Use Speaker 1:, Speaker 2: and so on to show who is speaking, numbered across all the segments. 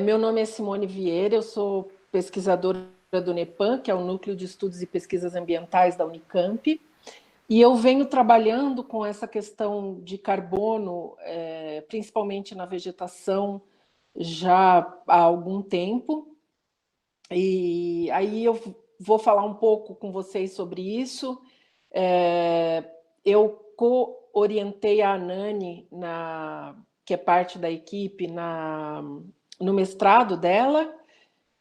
Speaker 1: Meu nome é Simone Vieira, eu sou pesquisadora do NEPAM, que é o Núcleo de Estudos e Pesquisas Ambientais da Unicamp, e eu venho trabalhando com essa questão de carbono, principalmente na vegetação, já há algum tempo. E aí eu vou falar um pouco com vocês sobre isso. Eu co-orientei a Anani, que é parte da equipe, no mestrado dela,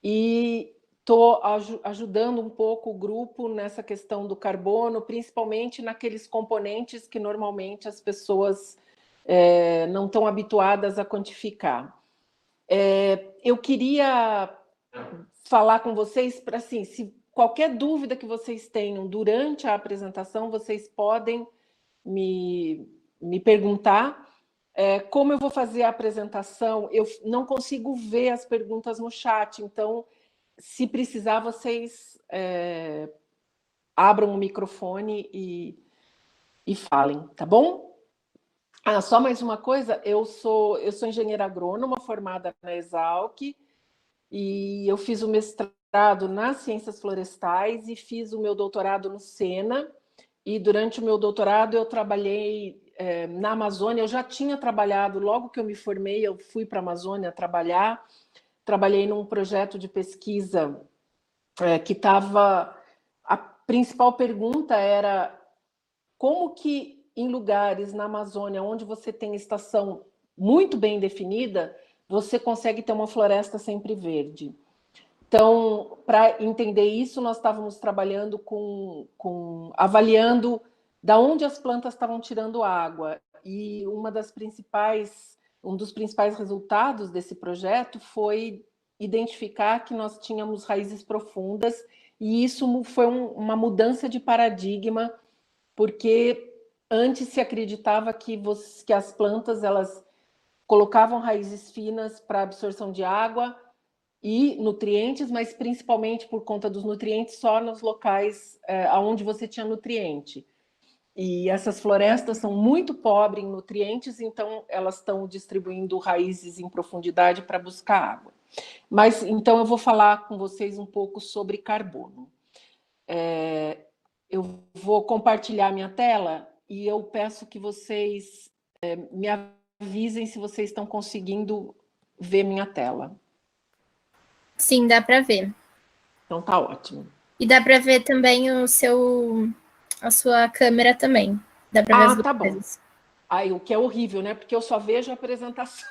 Speaker 1: e estou ajudando um pouco o grupo nessa questão do carbono, principalmente naqueles componentes que normalmente as pessoas não estão habituadas a quantificar. Eu queria falar com vocês para, assim, se qualquer dúvida que vocês tenham durante a apresentação, vocês podem me perguntar. Como eu vou fazer a apresentação, eu não consigo ver as perguntas no chat, então, se precisar, vocês abram o microfone e falem, tá bom? Só mais uma coisa, eu sou engenheira agrônoma formada na Exalc, e eu fiz o mestrado nas ciências florestais e fiz o meu doutorado no Sena, e durante o meu doutorado eu trabalhei na Amazônia. Eu já tinha trabalhado, logo que eu me formei, eu fui para a Amazônia trabalhar, trabalhei num projeto de pesquisa que estava... A principal pergunta era como que em lugares na Amazônia onde você tem estação muito bem definida, você consegue ter uma floresta sempre verde. Então, para entender isso, nós estávamos trabalhando avaliando da onde as plantas estavam tirando água. E um dos principais resultados desse projeto foi identificar que nós tínhamos raízes profundas, e isso foi uma mudança de paradigma, porque antes se acreditava que as plantas elas colocavam raízes finas para absorção de água e nutrientes, mas principalmente por conta dos nutrientes só nos locais onde você tinha nutriente. E essas florestas são muito pobres em nutrientes, então elas estão distribuindo raízes em profundidade para buscar água. Mas então eu vou falar com vocês um pouco sobre carbono. Eu vou compartilhar minha tela e eu peço que vocês me avisem se vocês estão conseguindo ver minha tela.
Speaker 2: Sim, dá para ver.
Speaker 1: Então tá ótimo.
Speaker 2: E dá para ver também a sua câmera também. Dá para ver as duas coisas.
Speaker 1: Aí, o que é horrível, né? Porque eu só vejo a apresentação.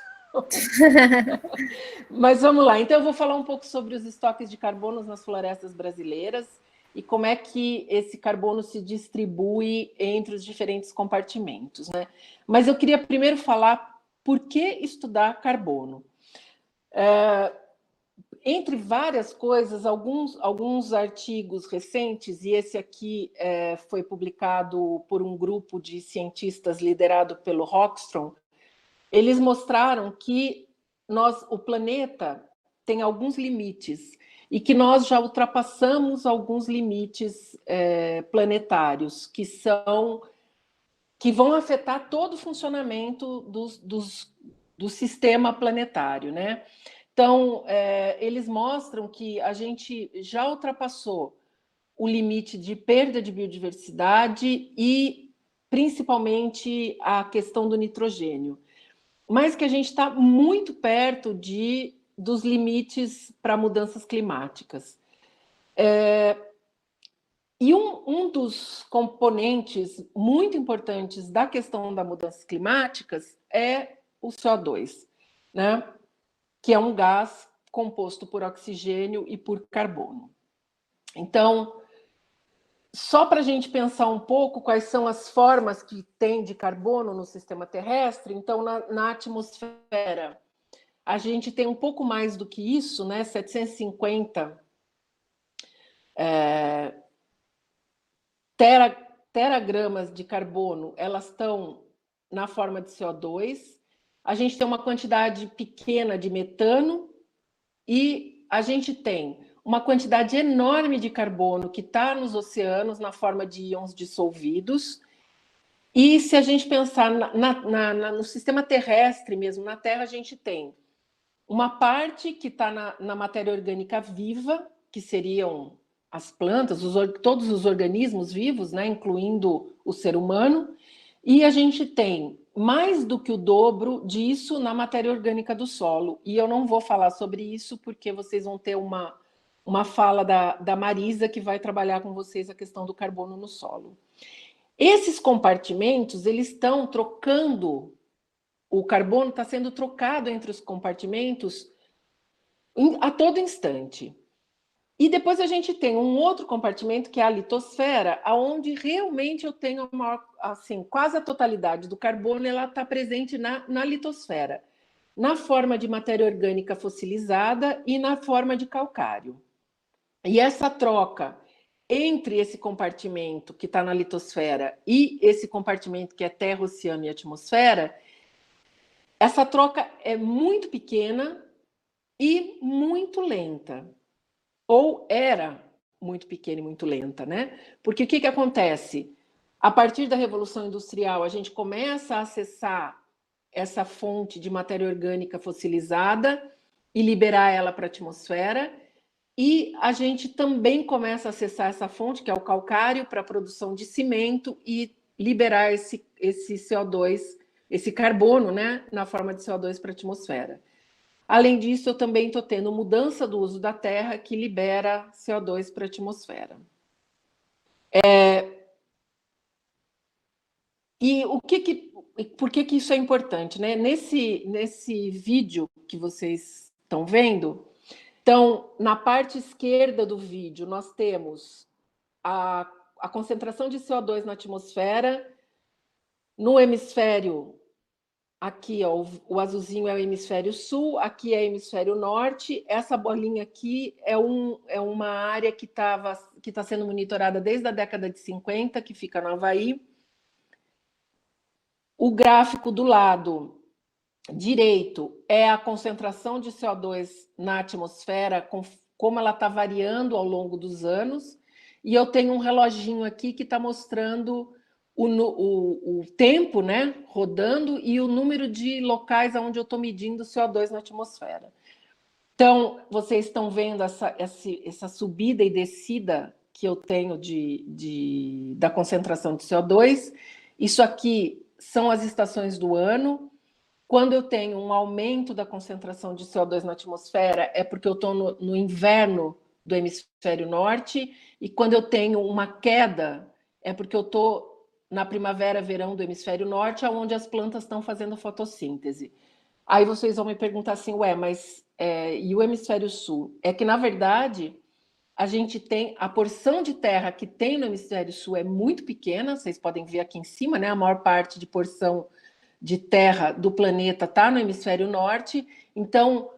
Speaker 1: Mas vamos lá. Então eu vou falar um pouco sobre os estoques de carbono nas florestas brasileiras e como é que esse carbono se distribui entre os diferentes compartimentos, né? Mas eu queria primeiro falar por que estudar carbono. Entre várias coisas, alguns artigos recentes, e esse aqui foi publicado por um grupo de cientistas liderado pelo Rockstrom, eles mostraram que o planeta tem alguns limites e que nós já ultrapassamos alguns limites planetários que vão afetar todo o funcionamento do sistema planetário, né? Então, eles mostram que a gente já ultrapassou o limite de perda de biodiversidade e, principalmente, a questão do nitrogênio, mas que a gente está muito perto dos limites para mudanças climáticas. E um dos componentes muito importantes da questão das mudanças climáticas é o CO2, né? Que é um gás composto por oxigênio e por carbono. Então, só para a gente pensar um pouco quais são as formas que tem de carbono no sistema terrestre, então, na atmosfera, a gente tem um pouco mais do que isso, né? 750 teragramas de carbono, elas estão na forma de CO2. A gente tem uma quantidade pequena de metano e a gente tem uma quantidade enorme de carbono que está nos oceanos na forma de íons dissolvidos. E se a gente pensar no sistema terrestre mesmo, na Terra, a gente tem uma parte que está na matéria orgânica viva, que seriam as plantas, todos os organismos vivos, né, incluindo o ser humano, e a gente tem mais do que o dobro disso na matéria orgânica do solo. E eu não vou falar sobre isso, porque vocês vão ter uma fala da Marisa, que vai trabalhar com vocês a questão do carbono no solo. Esses compartimentos, eles estão trocando, o carbono está sendo trocado entre os compartimentos a todo instante. E depois a gente tem um outro compartimento, que é a litosfera, onde realmente eu tenho a maior, assim, quase a totalidade do carbono, ela está presente na litosfera, na forma de matéria orgânica fossilizada e na forma de calcário. E essa troca entre esse compartimento que está na litosfera e esse compartimento que é terra, oceano e atmosfera, essa troca é muito pequena e muito lenta. Ou era muito pequena e muito lenta, né? Porque o que acontece? A partir da Revolução Industrial, a gente começa a acessar essa fonte de matéria orgânica fossilizada e liberar ela para a atmosfera, e a gente também começa a acessar essa fonte, que é o calcário, para a produção de cimento e liberar esse CO2, esse carbono, né, na forma de CO2 para a atmosfera. Além disso, eu também estou tendo mudança do uso da terra, que libera CO2 para a atmosfera. E por que isso é importante, né? Nesse vídeo que vocês estão vendo, então, na parte esquerda do vídeo, nós temos a concentração de CO2 na atmosfera. No hemisfério, aqui, ó, o azulzinho é o hemisfério sul, aqui é o hemisfério norte. Essa bolinha aqui é uma área que está sendo monitorada desde a década de 50, que fica no Havaí. O gráfico do lado direito é a concentração de CO2 na atmosfera, como ela está variando ao longo dos anos. E eu tenho um reloginho aqui que está mostrando o tempo, né, rodando, e o número de locais onde eu estou medindo CO2 na atmosfera. Então, vocês estão vendo essa subida e descida que eu tenho da concentração de CO2. Isso aqui são as estações do ano. Quando eu tenho um aumento da concentração de CO2 na atmosfera, é porque eu estou no inverno do hemisfério norte, e quando eu tenho uma queda, é porque eu estou na primavera, verão do hemisfério norte, onde as plantas estão fazendo fotossíntese. Aí vocês vão me perguntar assim, mas e o hemisfério sul? É que, na verdade, a gente tem a porção de terra que tem no hemisfério sul é muito pequena, vocês podem ver aqui em cima, né? A maior parte de porção de terra do planeta está no hemisfério norte. Então,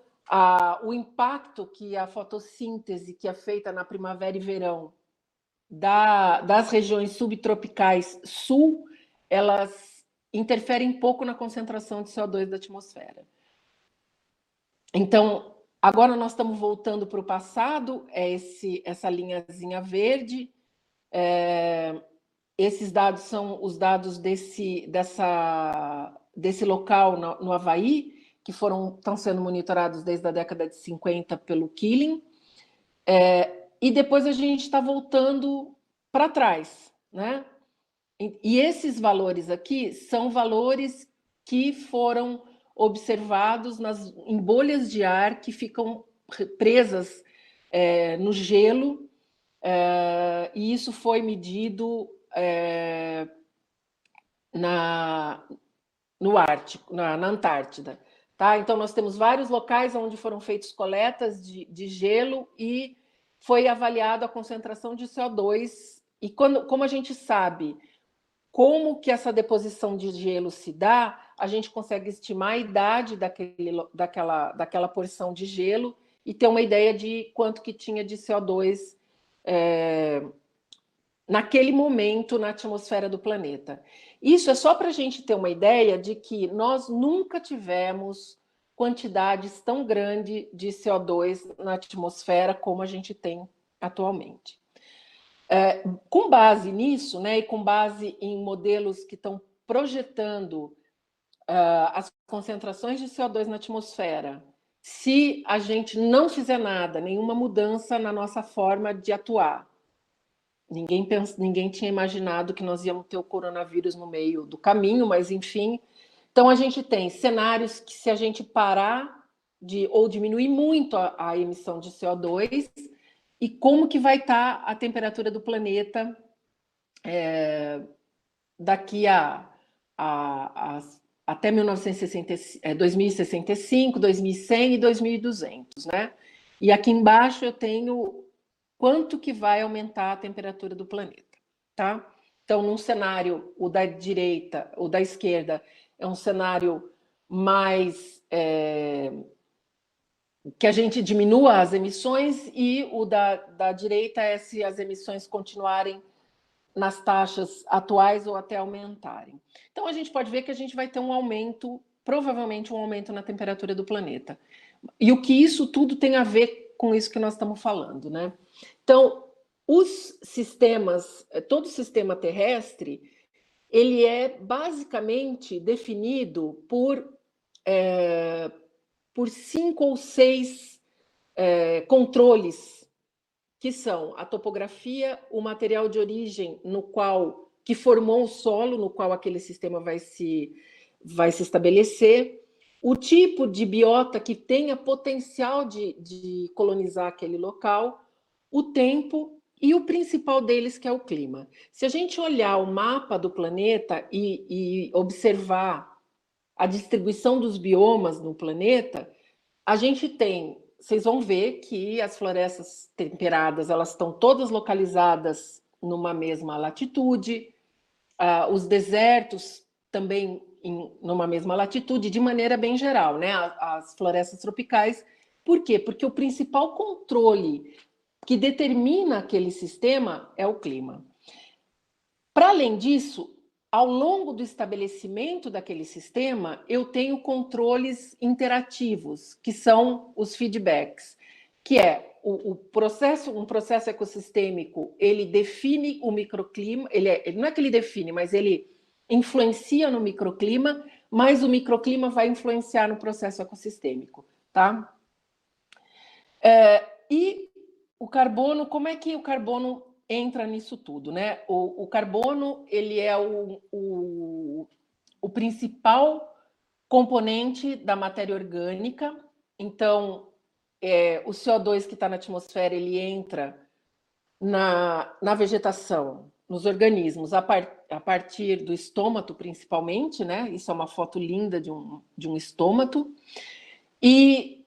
Speaker 1: o impacto que a fotossíntese que é feita na primavera e verão das regiões subtropicais sul, elas interferem pouco na concentração de CO2 da atmosfera. Então, agora nós estamos voltando para o passado, essa linhazinha verde. Esses dados são os dados desse local no Havaí, que estão sendo monitorados desde a década de 50 pelo Keeling. E depois a gente está voltando para trás, né? E esses valores aqui são valores que foram observados em bolhas de ar que ficam presas no gelo, e isso foi medido no Ártico, na Antártida. Tá? Então, nós temos vários locais onde foram feitas coletas de gelo e foi avaliado a concentração de CO2. E como a gente sabe como que essa deposição de gelo se dá, a gente consegue estimar a idade daquela porção de gelo e ter uma ideia de quanto que tinha de CO2 naquele momento na atmosfera do planeta. Isso é só para a gente ter uma ideia de que nós nunca tivemos quantidades tão grandes de CO2 na atmosfera como a gente tem atualmente. Com base nisso, né, e com base em modelos que estão projetando as concentrações de CO2 na atmosfera se a gente não fizer nada, nenhuma mudança na nossa forma de atuar. Ninguém tinha imaginado que nós íamos ter o coronavírus no meio do caminho, mas enfim. Então a gente tem cenários que, se a gente parar ou diminuir muito a emissão de CO2, e como que vai estar a temperatura do planeta daqui até 2065, 2100 e 2200, né? E aqui embaixo eu tenho quanto que vai aumentar a temperatura do planeta, tá? Então, num cenário, o da direita, o da esquerda, é um cenário mais que a gente diminua as emissões, e o da direita é se as emissões continuarem nas taxas atuais ou até aumentarem. Então, a gente pode ver que a gente vai ter um aumento, provavelmente um aumento na temperatura do planeta. E o que isso tudo tem a ver com isso que nós estamos falando, né? Então, os sistemas, todo o sistema terrestre, ele é basicamente definido por 5 ou 6 controles, que são a topografia, o material de origem que formou o solo no qual aquele sistema vai se estabelecer, o tipo de biota que tenha potencial de colonizar aquele local, o tempo e o principal deles, que é o clima. Se a gente olhar o mapa do planeta e observar a distribuição dos biomas no planeta, a gente tem, vocês vão ver que as florestas temperadas, elas estão todas localizadas numa mesma latitude, os desertos também numa mesma latitude, de maneira bem geral, né? As florestas tropicais. Por quê? Porque o principal controle que determina aquele sistema é o clima. Para além disso, ao longo do estabelecimento daquele sistema, eu tenho controles interativos, que são os feedbacks, que é um processo ecossistêmico, ele define o microclima, ele não é que ele define, mas ele influencia no microclima, mas o microclima vai influenciar no processo ecossistêmico, tá? E o carbono, como é que o carbono entra nisso tudo, né? O carbono, ele é o principal componente da matéria orgânica. Então, o CO2 que está na atmosfera, ele entra na vegetação, nos organismos, a partir do estômato, principalmente, né? Isso é uma foto linda de um estômato. E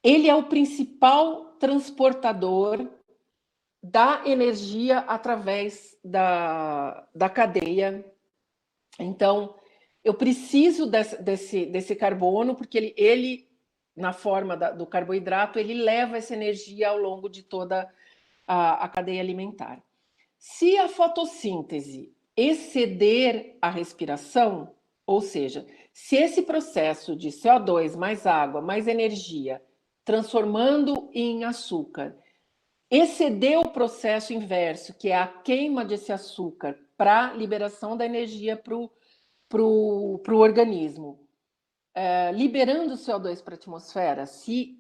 Speaker 1: ele é o principal transportador da energia através da cadeia. Então, eu preciso desse carbono, porque ele na forma do carboidrato, ele leva essa energia ao longo de toda a cadeia alimentar. Se a fotossíntese exceder a respiração, ou seja, se esse processo de CO2 mais água, mais energia, transformando em açúcar, exceder o processo inverso, que é a queima desse açúcar para liberação da energia para o organismo, liberando o CO2 para a atmosfera, se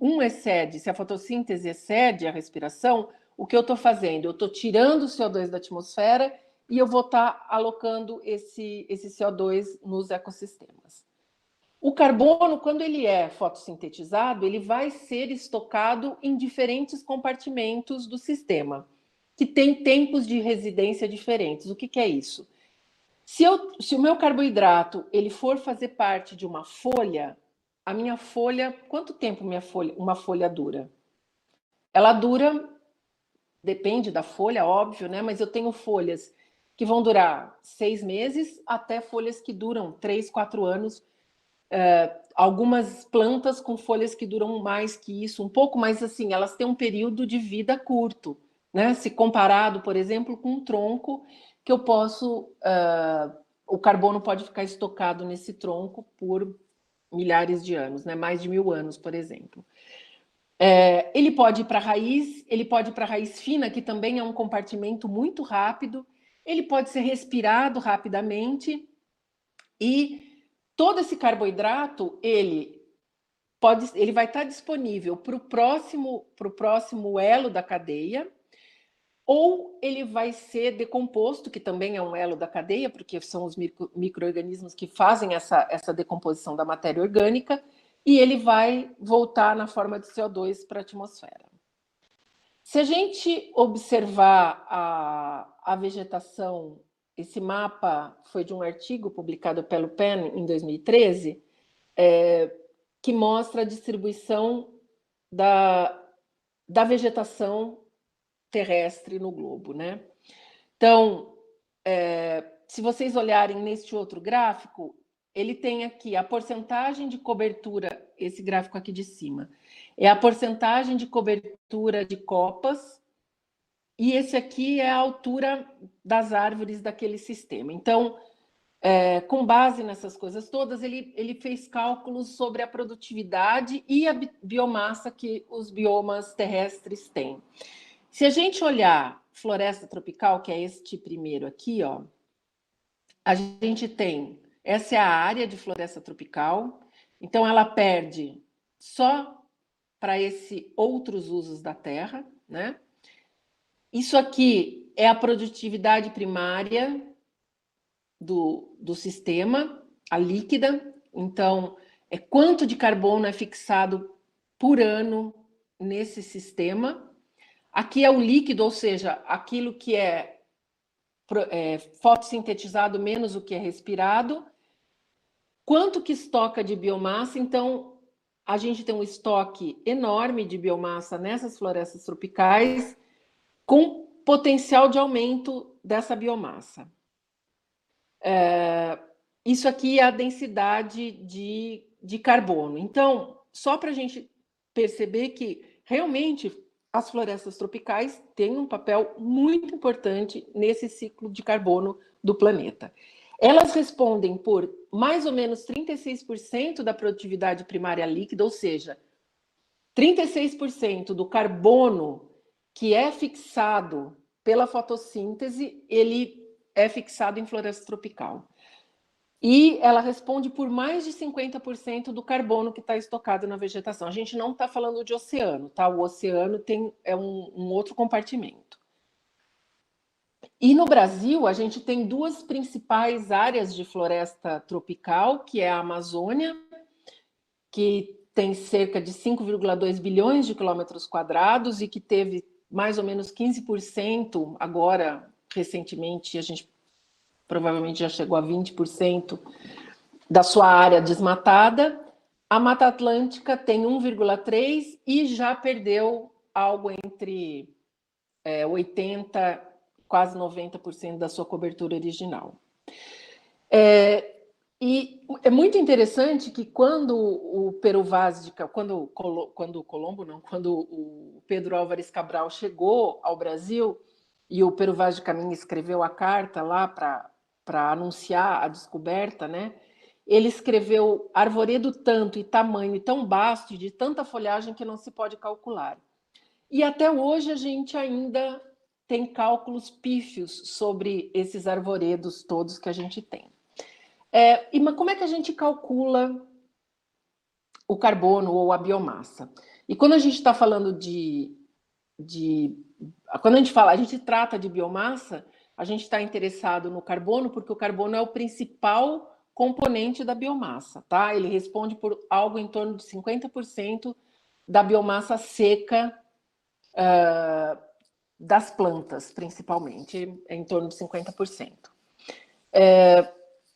Speaker 1: a fotossíntese excede a respiração, o que eu estou fazendo? Eu estou tirando o CO2 da atmosfera e eu vou estar alocando esse CO2 nos ecossistemas. O carbono, quando ele é fotossintetizado, ele vai ser estocado em diferentes compartimentos do sistema, que tem tempos de residência diferentes. O que é isso? Se o meu carboidrato ele for fazer parte de uma folha, a minha folha, quanto tempo uma folha dura? Ela dura, depende da folha, óbvio, né? Mas eu tenho folhas que vão durar 6 meses, até folhas que duram 3, 4 anos. Algumas plantas com folhas que duram mais que isso, um pouco, mas assim, elas têm um período de vida curto, né? Se comparado, por exemplo, com um tronco, que eu posso... o carbono pode ficar estocado nesse tronco por milhares de anos, né? Mais de 1000 anos, por exemplo. Ele pode ir para a raiz, ele pode ir para a raiz fina, que também é um compartimento muito rápido, ele pode ser respirado rapidamente, e todo esse carboidrato, ele ele vai estar disponível para o próximo elo da cadeia, ou ele vai ser decomposto, que também é um elo da cadeia, porque são os micro-organismos que fazem essa decomposição da matéria orgânica, e ele vai voltar na forma de CO2 para a atmosfera. Se a gente observar a vegetação, esse mapa foi de um artigo publicado pelo PEN em 2013, que mostra a distribuição da vegetação terrestre no globo, né? Então, se vocês olharem neste outro gráfico, ele tem aqui a porcentagem de cobertura, esse gráfico aqui de cima, é a porcentagem de cobertura de copas, e esse aqui é a altura das árvores daquele sistema. Então, com base nessas coisas todas, ele fez cálculos sobre a produtividade e a biomassa que os biomas terrestres têm. Se a gente olhar floresta tropical, que é este primeiro aqui, ó, a gente tem, essa é a área de floresta tropical, então ela perde só para esses outros usos da terra, né? Isso aqui é a produtividade primária do sistema, a líquida, então é quanto de carbono é fixado por ano nesse sistema. Aqui é o líquido, ou seja, aquilo que é fotossintetizado menos o que é respirado. Quanto que estoca de biomassa? Então, a gente tem um estoque enorme de biomassa nessas florestas tropicais, com potencial de aumento dessa biomassa. Isso aqui é a densidade de carbono. Então, só para a gente perceber que realmente as florestas tropicais têm um papel muito importante nesse ciclo de carbono do planeta. Elas respondem por mais ou menos 36% da produtividade primária líquida, ou seja, 36% do carbono que é fixado pela fotossíntese, ele é fixado em floresta tropical. E ela responde por mais de 50% do carbono que está estocado na vegetação. A gente não está falando de oceano, tá? O oceano é um outro compartimento. E no Brasil, a gente tem duas principais áreas de floresta tropical, que é a Amazônia, que tem cerca de 5,2 bilhões de quilômetros quadrados e que teve mais ou menos 15% agora, recentemente, a gente provavelmente já chegou a 20% da sua área desmatada. A Mata Atlântica tem 1,3% e já perdeu algo entre 80%, quase 90% da sua cobertura original. E é muito interessante que quando o Peru Vaz de quando o Pedro Álvares Cabral chegou ao Brasil e o Peru Vaz de Caminha escreveu a carta lá para anunciar a descoberta, né? Ele escreveu arvoredo tanto e tamanho e tão vasto e de tanta folhagem que não se pode calcular. E até hoje a gente ainda tem cálculos pífios sobre esses arvoredos todos que a gente tem. Mas como é que a gente calcula o carbono ou a biomassa? E quando a gente está falando quando a gente trata de biomassa, a gente está interessado no carbono, porque o carbono é o principal componente da biomassa, tá? Ele responde por algo em torno de 50% da biomassa seca das plantas, principalmente, em torno de 50%.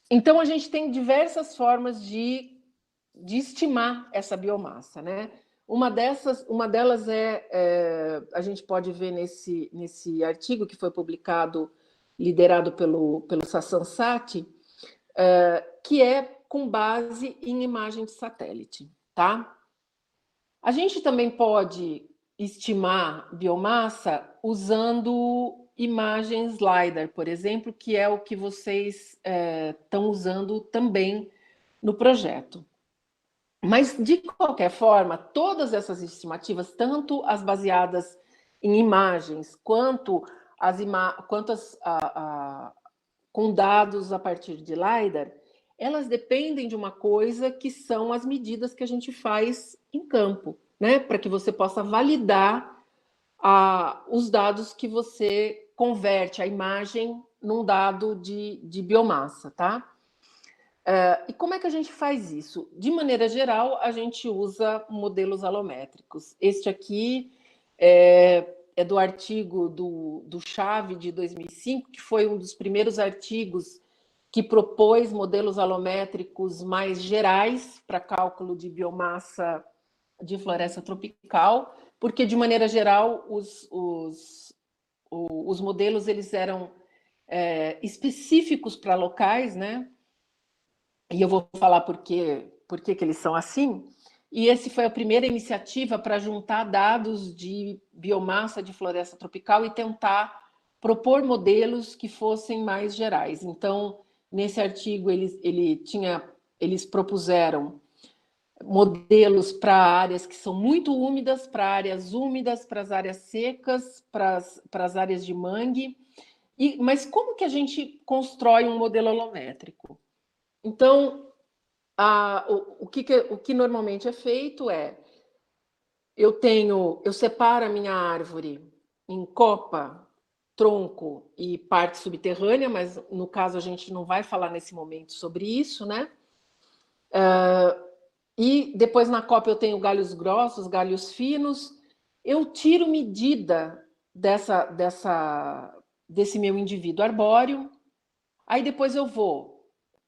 Speaker 1: Então, a gente tem diversas formas de estimar essa biomassa, né? Uma delas a gente pode ver nesse artigo que foi publicado, liderado pelo Sasan Sati, que é com base em imagem de satélite, tá? A gente também pode estimar biomassa usando imagens LiDAR, por exemplo, que é o que vocês estão usando também no projeto. Mas, de qualquer forma, todas essas estimativas, tanto as baseadas em imagens, quanto com dados a partir de LiDAR, elas dependem de uma coisa que são as medidas que a gente faz em campo, né? Para que você possa validar os dados que você converte a imagem num dado de biomassa, tá? E como é que a gente faz isso? De maneira geral, a gente usa modelos alométricos. Este aqui é do artigo do Chave, de 2005, que foi um dos primeiros artigos que propôs modelos alométricos mais gerais para cálculo de biomassa de floresta tropical, porque, de maneira geral, os modelos eles eram específicos para locais, né? E eu vou falar por que eles são assim. E esse foi a primeira iniciativa para juntar dados de biomassa de floresta tropical e tentar propor modelos que fossem mais gerais. Então, nesse artigo, eles propuseram modelos para áreas que são muito úmidas, para áreas úmidas, para as áreas secas, para as áreas de mangue. Mas como que a gente constrói um modelo alométrico? Então, o que normalmente é feito é, eu separo a minha árvore em copa, tronco e parte subterrânea, mas no caso a gente não vai falar nesse momento sobre isso, né? E depois na copa eu tenho galhos grossos, galhos finos. Eu tiro medida desse meu indivíduo arbóreo. Aí depois eu vou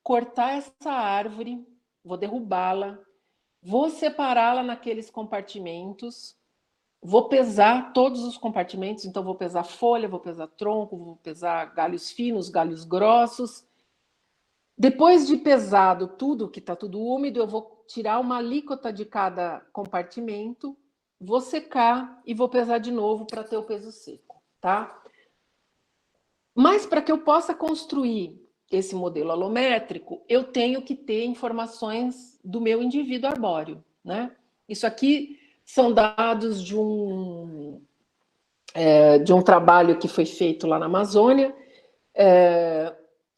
Speaker 1: cortar essa árvore, vou derrubá-la, vou separá-la naqueles compartimentos, vou pesar todos os compartimentos, então vou pesar folha, vou pesar tronco, vou pesar galhos finos, galhos grossos. Depois de pesado tudo, que está tudo úmido, eu vou tirar uma alíquota de cada compartimento, vou secar e vou pesar de novo para ter o peso seco, tá? Mas para que eu possa construir esse modelo alométrico, eu tenho que ter informações do meu indivíduo arbóreo, né? Isso aqui são dados de um trabalho que foi feito lá na Amazônia,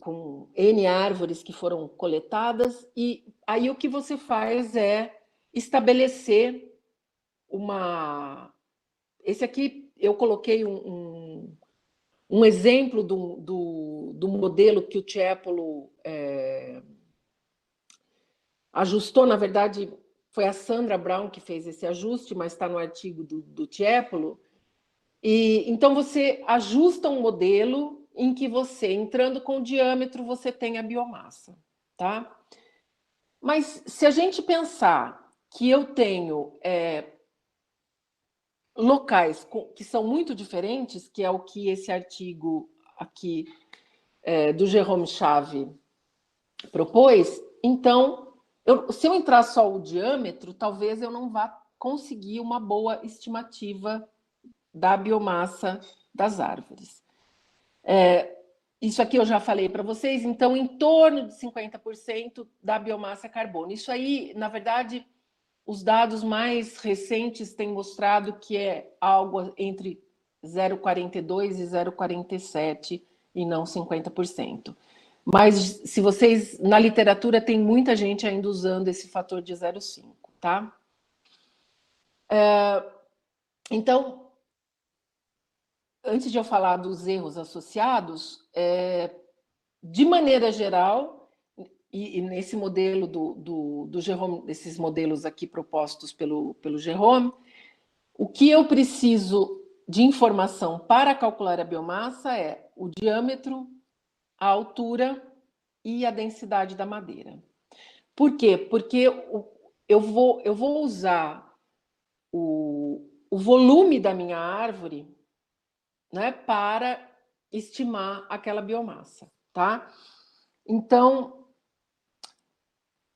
Speaker 1: com N árvores que foram coletadas, e aí o que você faz é estabelecer uma... Esse aqui eu coloquei um exemplo do modelo que o Tiepolo ajustou. Na verdade, foi a Sandra Brown que fez esse ajuste, mas está no artigo do Tiepolo. E então você ajusta um modelo em que você, entrando com o diâmetro, você tem a biomassa, tá? Mas se a gente pensar que eu tenho locais que são muito diferentes, que é o que esse artigo aqui do Jérôme Chave propôs, então, se eu entrar só o diâmetro, talvez eu não vá conseguir uma boa estimativa da biomassa das árvores. Isso aqui eu já falei para vocês, então, em torno de 50% da biomassa é carbono. Isso aí, na verdade, os dados mais recentes têm mostrado que é algo entre 0,42 e 0,47 e não 50%. Mas se vocês, na literatura, tem muita gente ainda usando esse fator de 0,5, tá? Então, antes de eu falar dos erros associados, de maneira geral, e nesse modelo do Jérôme, desses modelos aqui propostos pelo Jérôme, o que eu preciso de informação para calcular a biomassa é o diâmetro, a altura e a densidade da madeira. Por quê? Porque eu vou usar o volume da minha árvore, né, para estimar aquela biomassa, tá? Então,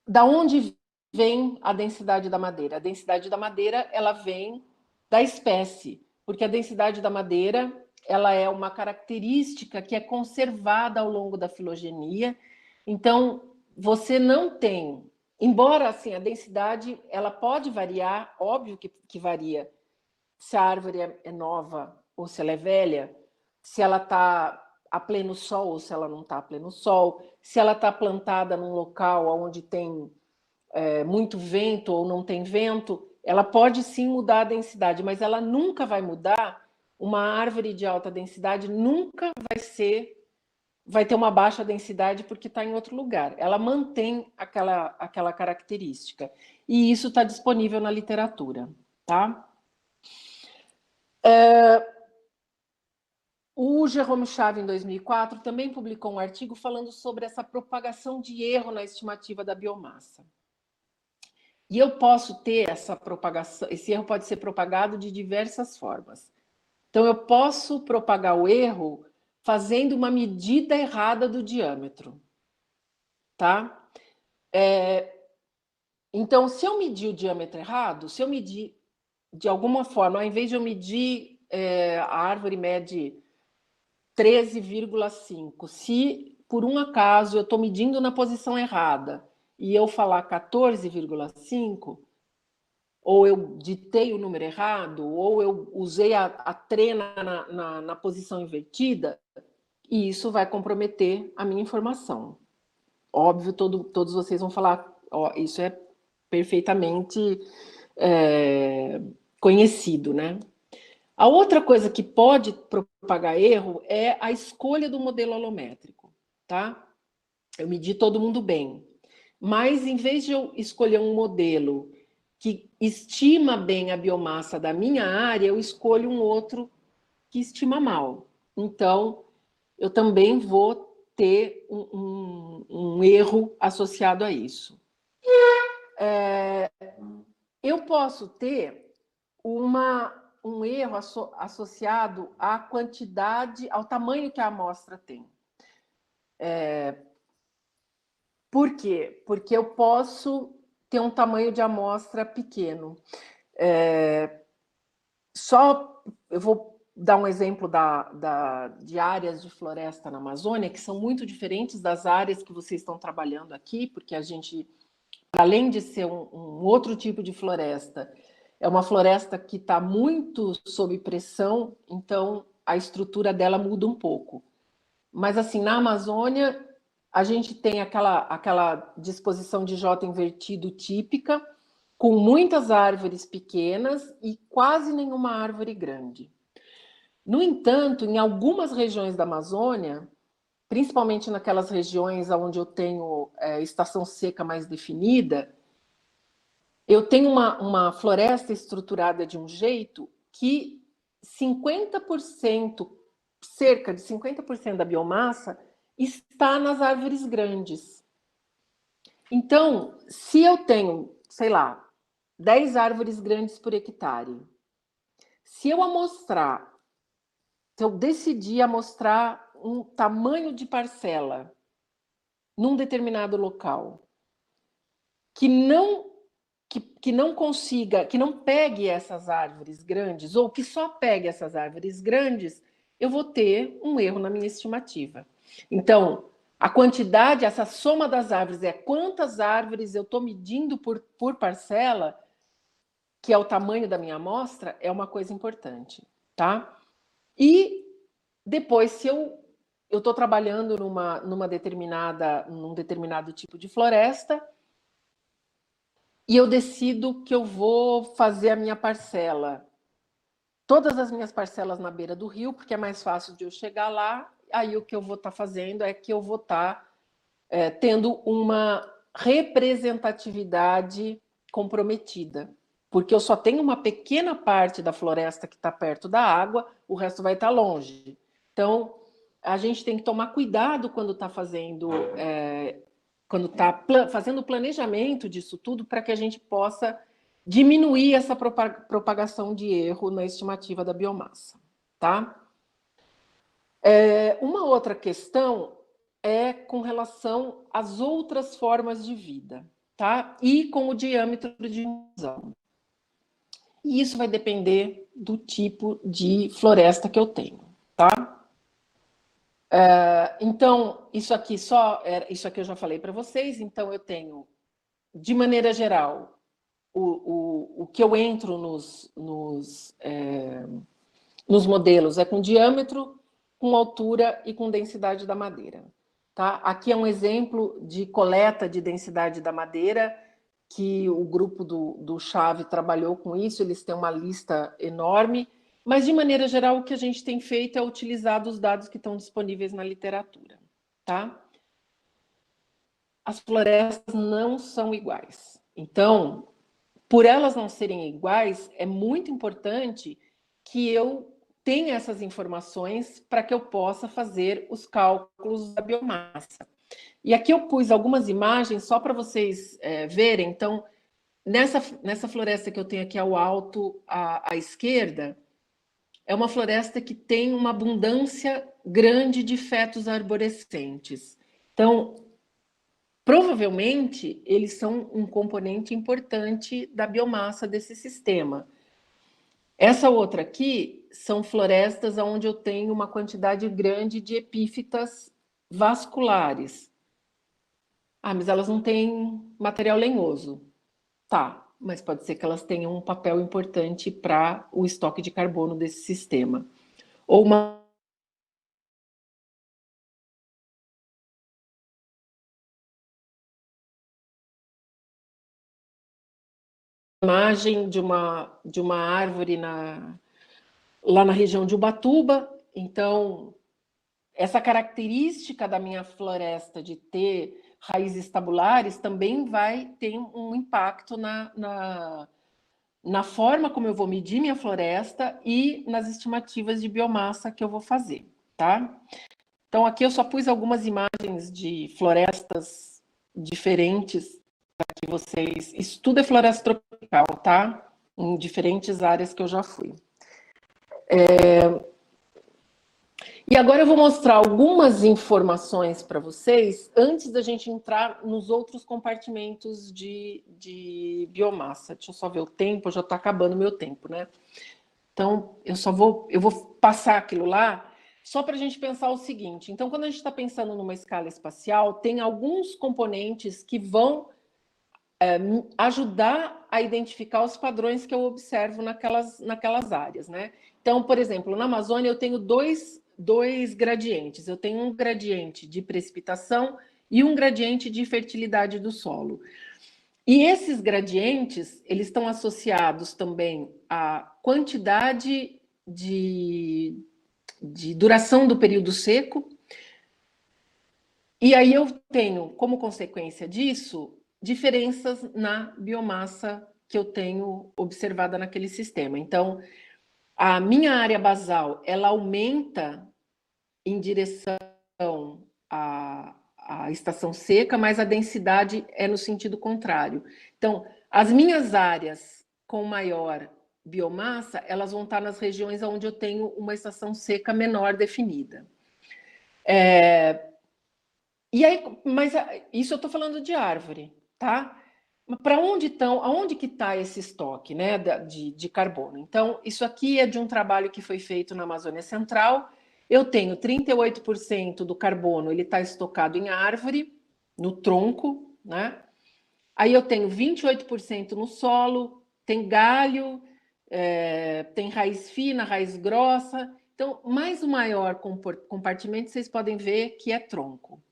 Speaker 1: da onde vem a densidade da madeira? A densidade da madeira, ela vem da espécie, porque a densidade da madeira, ela é uma característica que é conservada ao longo da filogenia. Então, você não tem, embora assim, a densidade, ela pode variar, óbvio que varia, se a árvore é nova ou se ela é velha, se ela está a pleno sol ou se ela não está a pleno sol, se ela está plantada num local onde tem muito vento ou não tem vento. ela pode sim mudar a densidade, mas ela nunca vai mudar. Uma árvore de alta densidade nunca vai ter uma baixa densidade porque está em outro lugar. Ela mantém aquela característica. E isso está disponível na literatura. Tá? O Jérôme Chave, em 2004, também publicou um artigo falando sobre essa propagação de erro na estimativa da biomassa. E eu posso ter essa propagação, esse erro pode ser propagado de diversas formas. Então, eu posso propagar o erro fazendo uma medida errada do diâmetro. Tá? Então, se eu medir o diâmetro errado, se eu medir de alguma forma, ao invés de eu medir, a árvore mede 13,5. Se por um acaso eu estou medindo na posição errada e eu falar 14,5, ou eu ditei o número errado, ou eu usei a trena na posição invertida, e isso vai comprometer a minha informação. Óbvio, todos vocês vão falar, ó, isso é perfeitamente conhecido, né? A outra coisa que pode propagar erro é a escolha do modelo holométrico, tá? Eu medi todo mundo bem, mas em vez de eu escolher um modelo que estima bem a biomassa da minha área, eu escolho um outro que estima mal. Então, eu também vou ter um erro associado a isso. Eu posso ter um erro associado à quantidade, ao tamanho que a amostra tem. Por quê? Porque eu posso ter um tamanho de amostra pequeno. Eu vou dar um exemplo de áreas de floresta na Amazônia, que são muito diferentes das áreas que vocês estão trabalhando aqui, porque a gente, além de ser um outro tipo de floresta, é uma floresta que está muito sob pressão, então a estrutura dela muda um pouco. Mas, assim, na Amazônia, a gente tem aquela disposição de J invertido típica, com muitas árvores pequenas e quase nenhuma árvore grande. No entanto, em algumas regiões da Amazônia, principalmente naquelas regiões onde eu tenho estação seca mais definida, eu tenho uma floresta estruturada de um jeito que 50%, cerca de 50% da biomassa está nas árvores grandes. Então, se eu tenho, sei lá, 10 árvores grandes por hectare, se eu decidir amostrar um tamanho de parcela num determinado local que não consiga, que não pegue essas árvores grandes, ou que só pegue essas árvores grandes, eu vou ter um erro na minha estimativa. Então, a quantidade, essa soma das árvores, é quantas árvores eu estou medindo por parcela, que é o tamanho da minha amostra, é uma coisa importante, tá? E depois, se eu estou trabalhando num determinado tipo de floresta, e eu decido que eu vou fazer a minha parcela, todas as minhas parcelas na beira do rio, porque é mais fácil de eu chegar lá. Aí o que eu vou estar fazendo é que eu vou estar tendo uma representatividade comprometida, porque eu só tenho uma pequena parte da floresta que está perto da água, o resto vai estar longe. Então, a gente tem que tomar cuidado quando está fazendo o planejamento disso tudo, para que a gente possa diminuir essa propagação de erro na estimativa da biomassa. Tá? Uma outra questão é com relação às outras formas de vida, tá? E com o diâmetro de infusão. E isso vai depender do tipo de floresta que eu tenho, tá? Então, isso aqui eu já falei para vocês. Então, eu tenho, de maneira geral, o que eu entro nos modelos é com diâmetro, com altura e com densidade da madeira. Tá? Aqui é um exemplo de coleta de densidade da madeira que o grupo do Chave trabalhou com isso, eles têm uma lista enorme, mas, de maneira geral, o que a gente tem feito é utilizar os dados que estão disponíveis na literatura, tá? As florestas não são iguais. Então, por elas não serem iguais, é muito importante que eu tenha essas informações para que eu possa fazer os cálculos da biomassa. E aqui eu pus algumas imagens só para vocês verem. Então, nessa floresta que eu tenho aqui ao alto, à esquerda, é uma floresta que tem uma abundância grande de fetos arborescentes. Então, provavelmente, eles são um componente importante da biomassa desse sistema. Essa outra aqui são florestas onde eu tenho uma quantidade grande de epífitas vasculares. Ah, mas elas não têm material lenhoso. Tá, mas pode ser que elas tenham um papel importante para o estoque de carbono desse sistema. Ou uma imagem de uma árvore lá na região de Ubatuba. Então, essa característica da minha floresta de ter raízes tabulares também vai ter um impacto na forma como eu vou medir minha floresta e nas estimativas de biomassa que eu vou fazer, tá? Então, aqui eu só pus algumas imagens de florestas diferentes para que vocês... Isso tudo é floresta tropical, tá? Em diferentes áreas que eu já fui. E agora eu vou mostrar algumas informações para vocês antes da gente entrar nos outros compartimentos de biomassa. Deixa eu só ver o tempo, já está acabando o meu tempo, né? Então, eu vou passar aquilo lá só para a gente pensar o seguinte. Então, quando a gente está pensando numa escala espacial, tem alguns componentes que vão ajudar a identificar os padrões que eu observo naquelas áreas, né? Então, por exemplo, na Amazônia eu tenho dois gradientes. Eu tenho um gradiente de precipitação e um gradiente de fertilidade do solo. E esses gradientes, eles estão associados também à quantidade de duração do período seco. E aí eu tenho, como consequência disso, diferenças na biomassa que eu tenho observada naquele sistema. Então, a minha área basal, ela aumenta em direção à estação seca, mas a densidade é no sentido contrário. Então, as minhas áreas com maior biomassa, elas vão estar nas regiões onde eu tenho uma estação seca menor definida. E aí, mas isso eu estou falando de árvore, tá? Para onde estão? Aonde que está esse estoque, né, de carbono? Então, isso aqui é de um trabalho que foi feito na Amazônia Central. Eu tenho 38% do carbono, ele está estocado em árvore, no tronco, né? Aí eu tenho 28% no solo, tem galho, tem raiz fina, raiz grossa. Então, mais o maior compartimento, vocês podem ver que é tronco.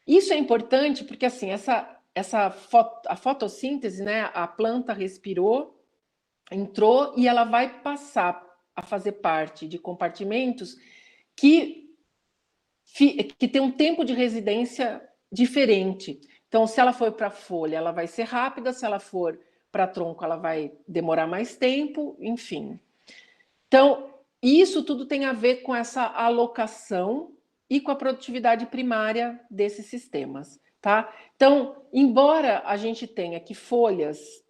Speaker 1: Isso é importante porque, assim, a fotossíntese, né, a planta respirou, entrou e ela vai passar a fazer parte de compartimentos que tem um tempo de residência diferente. Então, se ela for para folha, ela vai ser rápida, se ela for para tronco, ela vai demorar mais tempo, enfim. Então, isso tudo tem a ver com essa alocação e com a produtividade primária desses sistemas, tá? Então, embora a gente tenha que folhas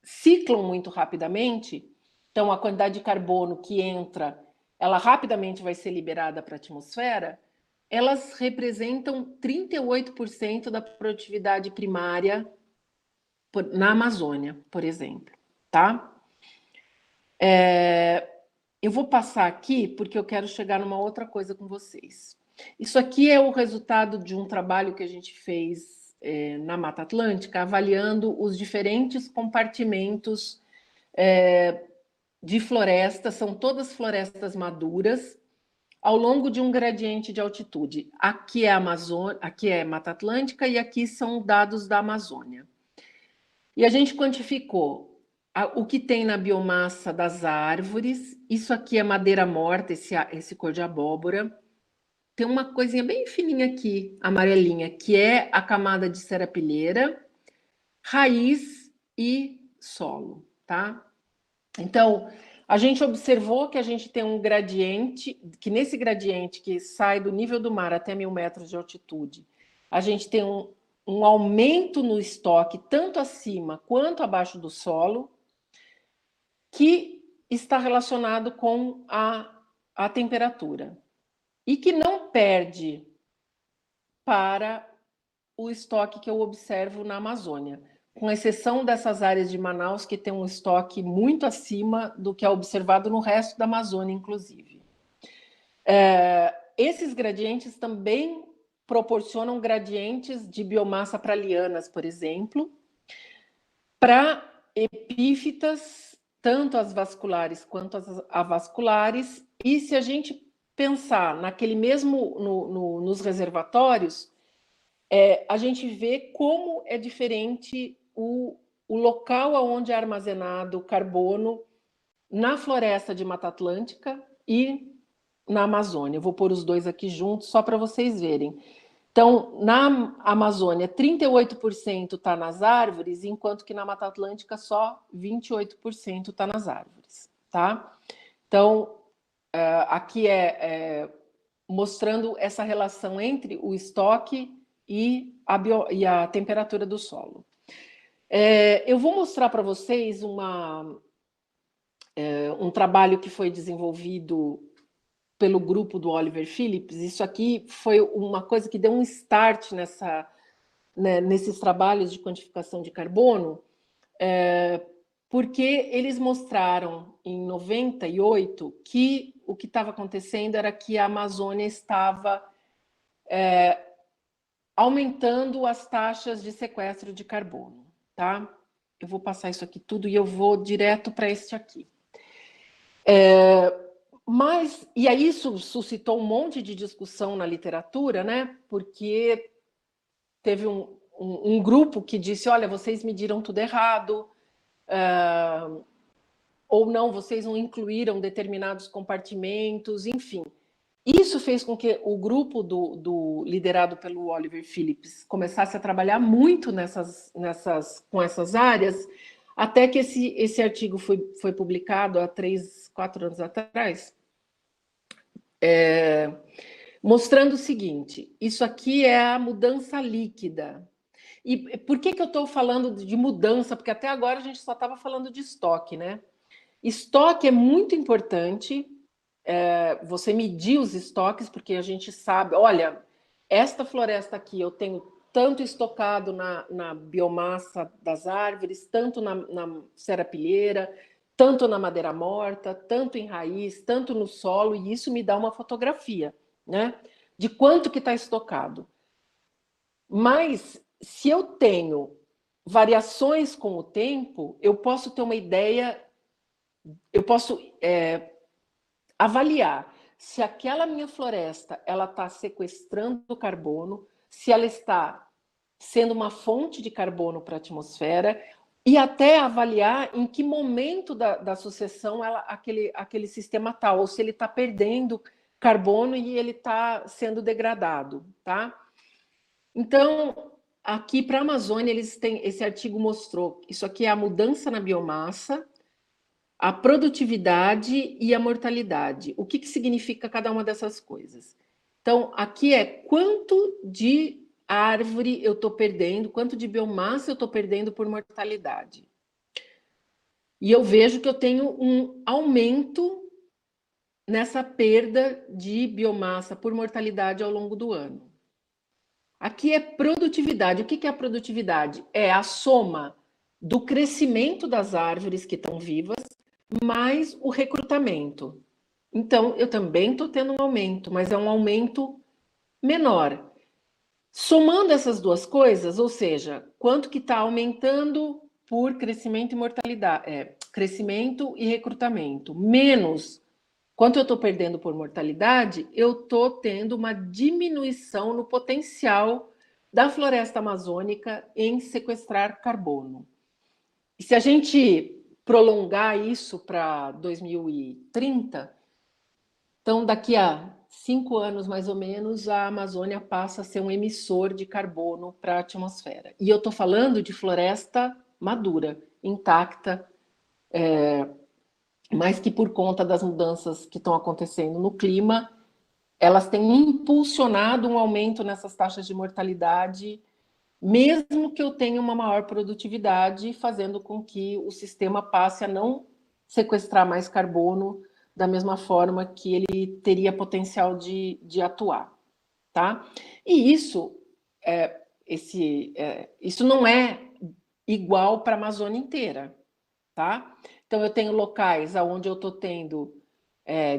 Speaker 1: ciclam muito rapidamente, então a quantidade de carbono que entra, ela rapidamente vai ser liberada para a atmosfera, elas representam 38% da produtividade primária na Amazônia, por exemplo, tá? Eu vou passar aqui porque eu quero chegar numa outra coisa com vocês. Isso aqui é o resultado de um trabalho que a gente fez na Mata Atlântica, avaliando os diferentes compartimentos de florestas, são todas florestas maduras, ao longo de um gradiente de altitude. Aqui é Amazônia, aqui é Mata Atlântica e aqui são dados da Amazônia. E a gente quantificou o que tem na biomassa das árvores. Isso aqui é madeira morta, esse cor de abóbora. Tem uma coisinha bem fininha aqui, amarelinha, que é a camada de serapilheira, raiz e solo, tá? Então, a gente observou que a gente tem um gradiente, que nesse gradiente que sai do nível do mar até 1.000 metros de altitude, a gente tem um aumento no estoque, tanto acima quanto abaixo do solo, que está relacionado com a temperatura. E que não perde para o estoque que eu observo na Amazônia, com exceção dessas áreas de Manaus que tem um estoque muito acima do que é observado no resto da Amazônia, inclusive. Esses gradientes também proporcionam gradientes de biomassa para lianas, por exemplo, para epífitas, tanto as vasculares quanto as avasculares, e se a gente pensar naquele mesmo nos reservatórios, a gente vê como é diferente o local onde é armazenado carbono na floresta de Mata Atlântica e na Amazônia. Eu vou pôr os dois aqui juntos só para vocês verem. Então, na Amazônia, 38% está nas árvores, enquanto que na Mata Atlântica só 28% está nas árvores, tá? Então, aqui mostrando essa relação entre o estoque e a temperatura do solo. Eu vou mostrar para vocês um trabalho que foi desenvolvido pelo grupo do Oliver Phillips. Isso aqui foi uma coisa que deu um start nesses trabalhos de quantificação de carbono, porque eles mostraram em 98 que o que estava acontecendo era que a Amazônia estava aumentando as taxas de sequestro de carbono, tá? Eu vou passar isso aqui tudo e eu vou direto para este aqui. E aí isso suscitou um monte de discussão na literatura, né? Porque teve um grupo que disse, olha, vocês mediram tudo errado, ou não, vocês não incluíram determinados compartimentos, enfim. Isso fez com que o grupo liderado pelo Oliver Phillips começasse a trabalhar muito com essas áreas, até que esse artigo foi publicado há 3, 4 anos atrás, mostrando o seguinte: isso aqui é a mudança líquida. E por que eu estou falando de mudança? Porque até agora a gente só estava falando de estoque, né? Estoque é muito importante, você medir os estoques, porque a gente sabe, olha, esta floresta aqui eu tenho tanto estocado na biomassa das árvores, tanto na serapilheira, tanto na madeira morta, tanto em raiz, tanto no solo, e isso me dá uma fotografia, né, de quanto que está estocado. Mas, se eu tenho variações com o tempo, eu posso ter uma ideia, eu posso avaliar se aquela minha floresta ela está sequestrando carbono, se ela está sendo uma fonte de carbono para a atmosfera, e até avaliar em que momento da sucessão aquele sistema está, ou se ele está perdendo carbono e ele está sendo degradado, tá? Então, aqui para a Amazônia, esse artigo mostrou, isso aqui é a mudança na biomassa, a produtividade e a mortalidade. O que significa cada uma dessas coisas? Então, aqui é quanto de árvore eu estou perdendo, quanto de biomassa eu estou perdendo por mortalidade. E eu vejo que eu tenho um aumento nessa perda de biomassa por mortalidade ao longo do ano. Aqui é produtividade. O que é a produtividade? É a soma do crescimento das árvores que estão vivas mais o recrutamento. Então, eu também estou tendo um aumento, mas é um aumento menor. Somando essas duas coisas, ou seja, quanto que está aumentando por crescimento e mortalidade, crescimento e recrutamento, menos quanto eu estou perdendo por mortalidade, eu estou tendo uma diminuição no potencial da floresta amazônica em sequestrar carbono. E se a gente prolongar isso para 2030, então daqui a 5 anos mais ou menos, a Amazônia passa a ser um emissor de carbono para a atmosfera. E eu estou falando de floresta madura, intacta, mas que por conta das mudanças que estão acontecendo no clima, elas têm impulsionado um aumento nessas taxas de mortalidade, mesmo que eu tenha uma maior produtividade, fazendo com que o sistema passe a não sequestrar mais carbono da mesma forma que ele teria potencial de atuar, tá? E isso não é igual para a Amazônia inteira, tá? Então eu tenho locais onde eu estou tendo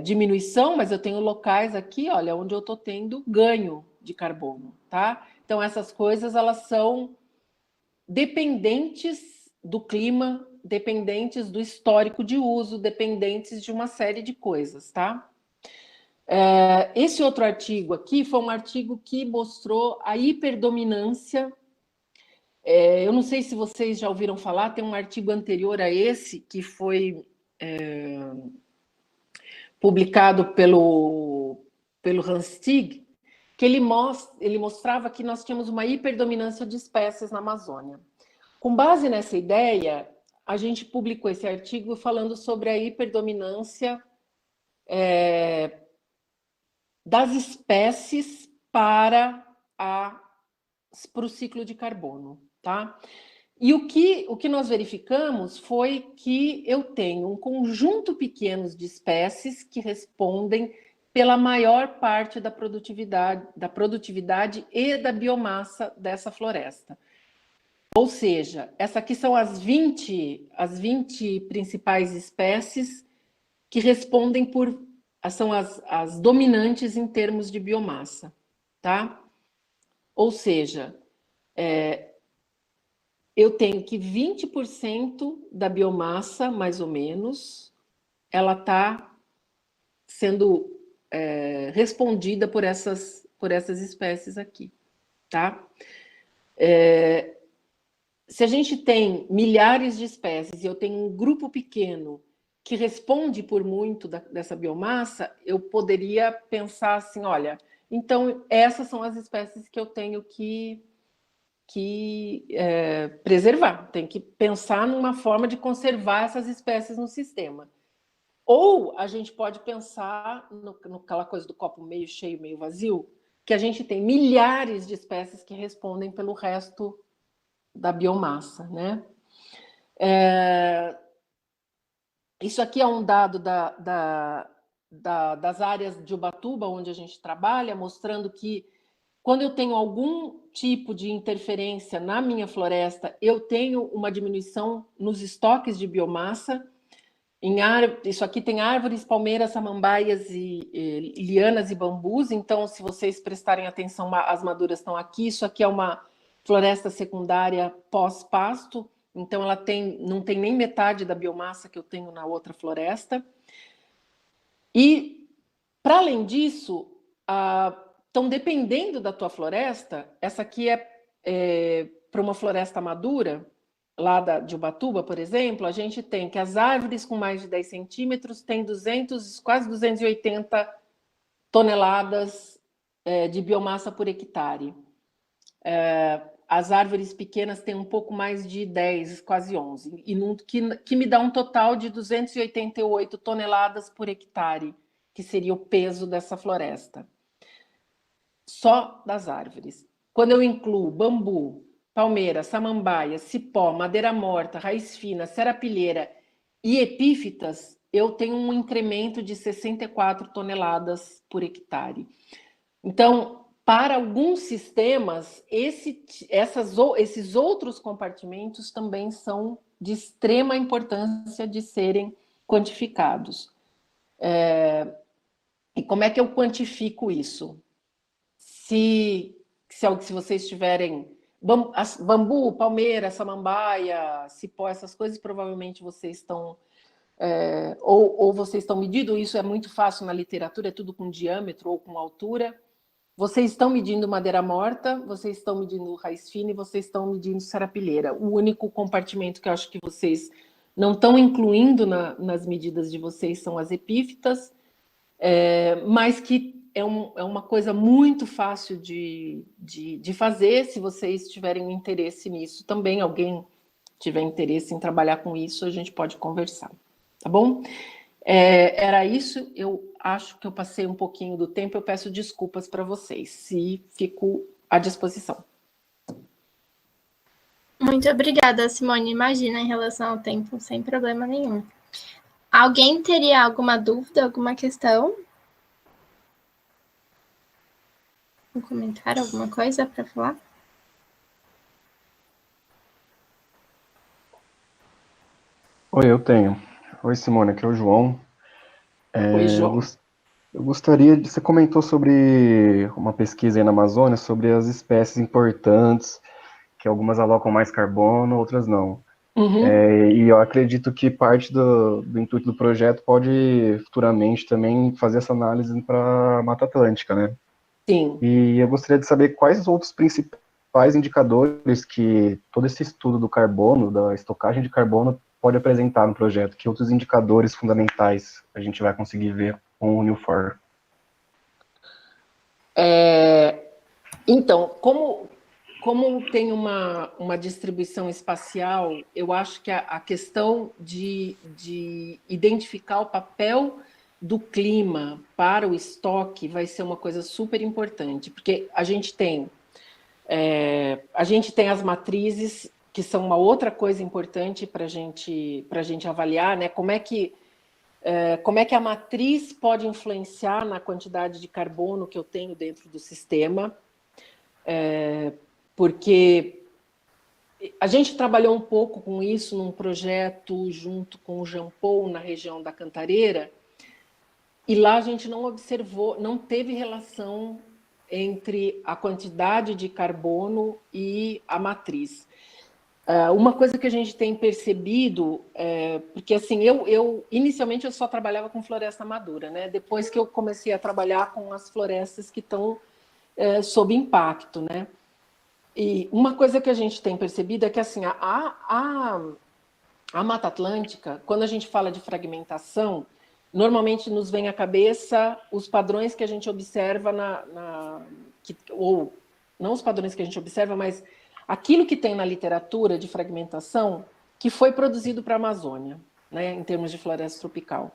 Speaker 1: diminuição, mas eu tenho locais aqui, olha, onde eu estou tendo ganho de carbono, tá? Então essas coisas elas são dependentes do clima, dependentes do histórico de uso, dependentes de uma série de coisas, tá? Esse outro artigo aqui foi um artigo que mostrou a hiperdominância. Eu não sei se vocês já ouviram falar, tem um artigo anterior a esse que foi publicado pelo Hans Stig, que ele mostrava que nós tínhamos uma hiperdominância de espécies na Amazônia. Com base nessa ideia, a gente publicou esse artigo falando sobre a hiperdominância das espécies para o ciclo de carbono, tá? E o que nós verificamos foi que eu tenho um conjunto pequeno de espécies que respondem pela maior parte da produtividade e da biomassa dessa floresta. Ou seja, essas aqui são as 20 principais espécies que respondem são as dominantes em termos de biomassa, tá? Ou seja, eu tenho que 20% da biomassa, mais ou menos, ela está sendo respondida por essas espécies aqui, tá? Se a gente tem milhares de espécies e eu tenho um grupo pequeno que responde por muito dessa biomassa, eu poderia pensar assim, olha, então essas são as espécies que eu tenho que preservar, tem que pensar numa forma de conservar essas espécies no sistema. Ou a gente pode pensar naquela coisa do copo meio cheio, meio vazio, que a gente tem milhares de espécies que respondem pelo resto da biomassa, né? Isso aqui é um dado das áreas de Ubatuba, onde a gente trabalha, mostrando que quando eu tenho algum tipo de interferência na minha floresta, eu tenho uma diminuição nos estoques de biomassa. Isso aqui tem árvores, palmeiras, samambaias e lianas e bambus. Então, se vocês prestarem atenção, as maduras estão aqui. Isso aqui é uma floresta secundária pós-pasto. Então, ela não tem nem metade da biomassa que eu tenho na outra floresta. E, para além disso, então, dependendo da tua floresta, essa aqui para uma floresta madura, lá de Ubatuba, por exemplo, a gente tem que as árvores com mais de 10 centímetros têm quase 280 toneladas de biomassa por hectare. As árvores pequenas têm um pouco mais de 10, quase 11, que me dá um total de 288 toneladas por hectare, que seria o peso dessa floresta. Só das árvores. Quando eu incluo bambu, palmeira, samambaia, cipó, madeira morta, raiz fina, serapilheira e epífitas, eu tenho um incremento de 64 toneladas por hectare. Então, para alguns sistemas, esses outros compartimentos também são de extrema importância de serem quantificados. E como é que eu quantifico isso? Se vocês tiverem bambu, palmeira, samambaia, cipó, essas coisas, provavelmente vocês estão ou vocês estão medindo. Isso é muito fácil na literatura, é tudo com diâmetro ou com altura. Vocês estão medindo madeira morta, vocês estão medindo raiz fina e vocês estão medindo serapilheira. O único compartimento que eu acho que vocês não estão incluindo nas medidas de vocês são as epífitas, mas que é uma coisa muito fácil de fazer, se vocês tiverem interesse nisso também, alguém tiver interesse em trabalhar com isso, a gente pode conversar, tá bom? Era isso, eu acho que eu passei um pouquinho do tempo, eu peço desculpas para vocês, se fico à disposição.
Speaker 2: Muito obrigada, Simone. Imagina, em relação ao tempo, sem problema nenhum. Alguém teria alguma dúvida, alguma questão? Um comentário, alguma coisa para falar?
Speaker 3: Oi, eu tenho. Oi, Simone, aqui é o João.
Speaker 1: Oi, João.
Speaker 3: Eu gostaria de... Você comentou sobre uma pesquisa aí na Amazônia, sobre as espécies importantes, que algumas alocam mais carbono, outras não.
Speaker 1: Uhum.
Speaker 3: E eu acredito que parte do intuito do projeto pode futuramente também fazer essa análise para a Mata Atlântica, né?
Speaker 1: Sim.
Speaker 3: E eu gostaria de saber quais os outros principais indicadores que todo esse estudo do carbono, da estocagem de carbono, pode apresentar no projeto. Que outros indicadores fundamentais a gente vai conseguir ver com o New4?
Speaker 1: Então, como tem uma distribuição espacial, eu acho que a questão de identificar o papel do clima para o estoque vai ser uma coisa super importante, porque a gente tem as matrizes, que são uma outra coisa importante para a gente avaliar, né? Como é que a matriz pode influenciar na quantidade de carbono que eu tenho dentro do sistema, porque a gente trabalhou um pouco com isso num projeto junto com o Jean Paul na região da Cantareira, e lá a gente não observou, não teve relação entre a quantidade de carbono e a matriz. Uma coisa que a gente tem percebido, porque assim, inicialmente eu só trabalhava com floresta madura, né? Depois que eu comecei a trabalhar com as florestas que estão sob impacto, né? E uma coisa que a gente tem percebido é que assim, a Mata Atlântica, quando a gente fala de fragmentação, normalmente nos vem à cabeça os padrões que a gente observa ou não os padrões que a gente observa, mas aquilo que tem na literatura de fragmentação que foi produzido para a Amazônia, né, em termos de floresta tropical,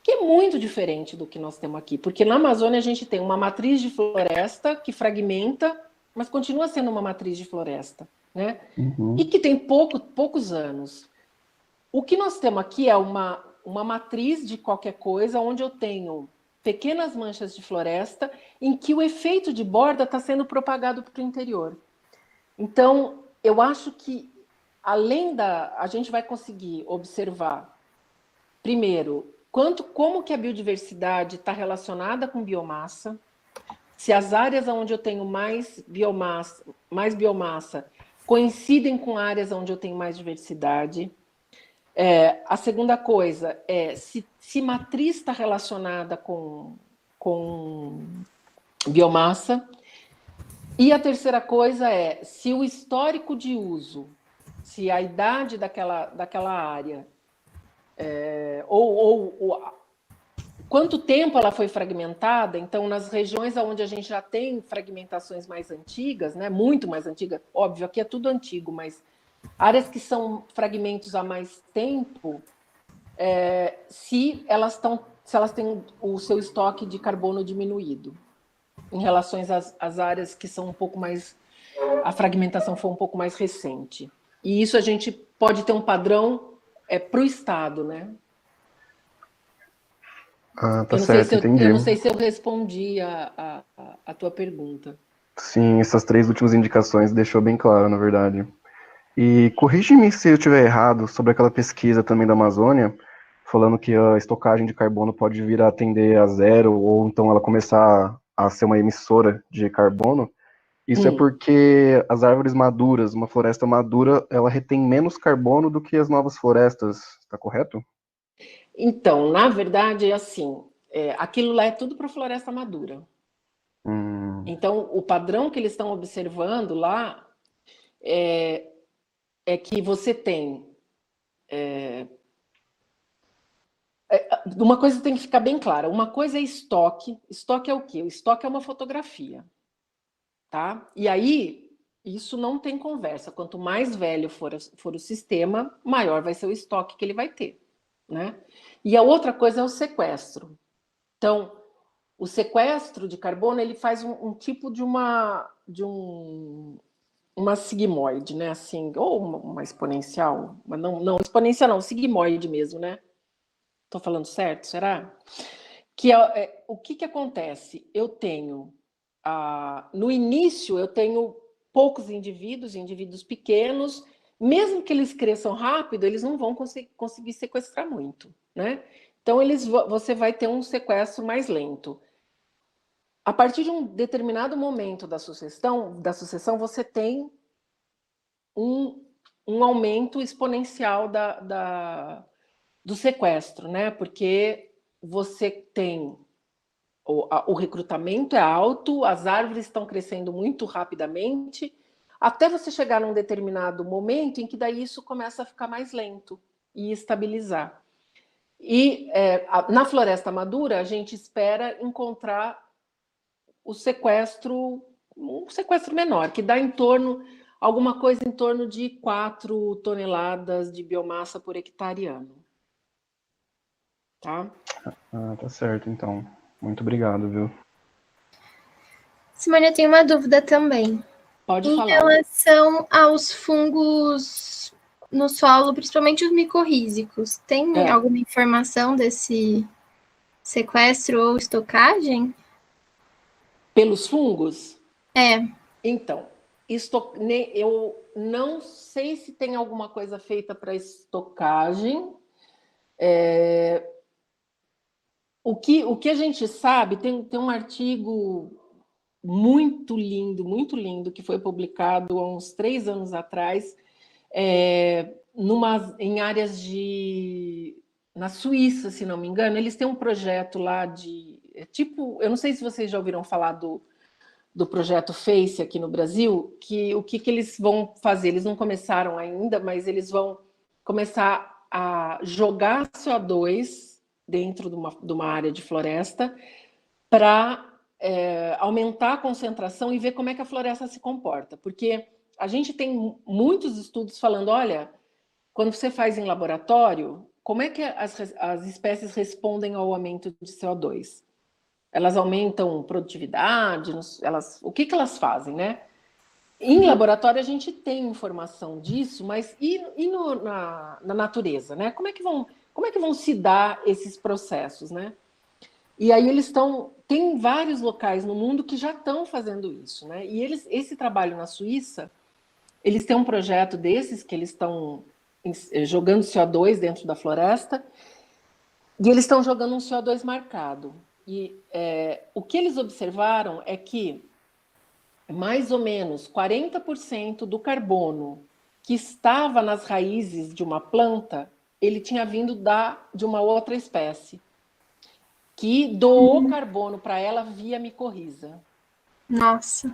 Speaker 1: que é muito diferente do que nós temos aqui, porque na Amazônia a gente tem uma matriz de floresta que fragmenta, mas continua sendo uma matriz de floresta, né?
Speaker 3: Uhum.
Speaker 1: E que tem poucos anos. O que nós temos aqui é uma matriz de qualquer coisa, onde eu tenho pequenas manchas de floresta, em que o efeito de borda está sendo propagado para o interior. Então, eu acho que, a gente vai conseguir observar, primeiro, como que a biodiversidade está relacionada com biomassa, se as áreas onde eu tenho mais biomassa coincidem com áreas onde eu tenho mais diversidade. A segunda coisa é se matriz está relacionada com biomassa. E a terceira coisa é se o histórico de uso, se a idade daquela área, ou quanto tempo ela foi fragmentada. Então, nas regiões onde a gente já tem fragmentações mais antigas, né, muito mais antigas, óbvio, aqui é tudo antigo, mas áreas que são fragmentos há mais tempo, se elas têm o seu estoque de carbono diminuído, em relação às áreas que são um pouco mais... A fragmentação foi um pouco mais recente. E isso a gente pode ter um padrão para o Estado, né?
Speaker 3: Tá certo, entendi.
Speaker 1: Eu não sei se eu respondi a tua pergunta.
Speaker 3: Sim, essas 3 últimas indicações deixou bem claro, na verdade. E corrige-me se eu estiver errado sobre aquela pesquisa também da Amazônia, falando que a estocagem de carbono pode vir a tender a zero, ou então ela começar a ser uma emissora de carbono. Isso é porque as árvores maduras, uma floresta madura, ela retém menos carbono do que as novas florestas, está correto?
Speaker 1: Então, na verdade, é assim, aquilo lá é tudo para floresta madura. Então, o padrão que eles estão observando lá é que você tem... uma coisa tem que ficar bem clara. Uma coisa é estoque. Estoque é o quê? O estoque é uma fotografia. Tá? E aí, isso não tem conversa. Quanto mais velho for o sistema, maior vai ser o estoque que ele vai ter. Né? E a outra coisa é o sequestro. Então, o sequestro de carbono, ele faz um tipo de uma sigmoide, né? Assim, ou uma exponencial, mas não exponencial não, sigmoide mesmo, né? Estou falando certo, será? Que o que acontece? Eu tenho, no início, eu tenho poucos indivíduos pequenos, mesmo que eles cresçam rápido, eles não vão conseguir sequestrar muito, né? Então, você vai ter um sequestro mais lento. A partir de um determinado momento da sucessão, você tem um aumento exponencial do sequestro, né? Porque você tem o recrutamento é alto, as árvores estão crescendo muito rapidamente, até você chegar num determinado momento em que daí isso começa a ficar mais lento e estabilizar. E na floresta madura, a gente espera encontrar um sequestro menor, que dá alguma coisa em torno de 4 toneladas de biomassa por hectare ano. Tá?
Speaker 3: Tá certo, então. Muito obrigado, viu?
Speaker 2: Simone, eu tenho uma dúvida também.
Speaker 1: Pode falar.
Speaker 2: Em relação aos fungos no solo, principalmente os micorrízicos, tem alguma informação desse sequestro ou estocagem?
Speaker 1: Pelos fungos?
Speaker 2: Então,
Speaker 1: eu não sei se tem alguma coisa feita para estocagem. O que a gente sabe, tem um artigo muito lindo, que foi publicado há uns 3 anos atrás, em áreas na Suíça, se não me engano. Eles têm um projeto lá eu não sei se vocês já ouviram falar do projeto FACE aqui no Brasil, que o que eles vão fazer? Eles não começaram ainda, mas eles vão começar a jogar CO2 dentro de uma área de floresta para aumentar a concentração e ver como é que a floresta se comporta. Porque a gente tem muitos estudos falando, olha, quando você faz em laboratório, como é que as espécies respondem ao aumento de CO2? Elas aumentam produtividade? O que elas fazem, né? Em laboratório a gente tem informação disso, mas na natureza, né? Como é que vão se dar esses processos, né? E aí tem vários locais no mundo que já estão fazendo isso, né? E esse trabalho na Suíça, eles têm um projeto desses que eles estão jogando CO2 dentro da floresta e eles estão jogando um CO2 marcado. E o que eles observaram é que mais ou menos 40% do carbono que estava nas raízes de uma planta, ele tinha vindo de uma outra espécie, que doou carbono para ela via micorriza.
Speaker 2: Nossa!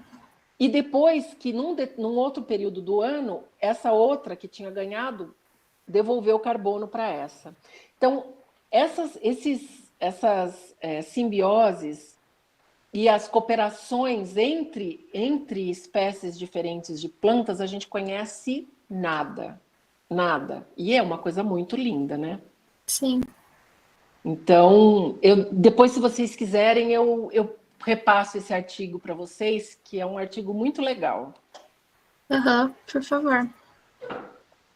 Speaker 1: E depois que, num outro período do ano, essa outra que tinha ganhado devolveu carbono para essa. Então, essas simbioses e as cooperações entre espécies diferentes de plantas, a gente conhece nada. E é uma coisa muito linda, né?
Speaker 2: Sim.
Speaker 1: Então, depois, se vocês quiserem, eu repasso esse artigo para vocês, que é um artigo muito legal.
Speaker 2: Por favor.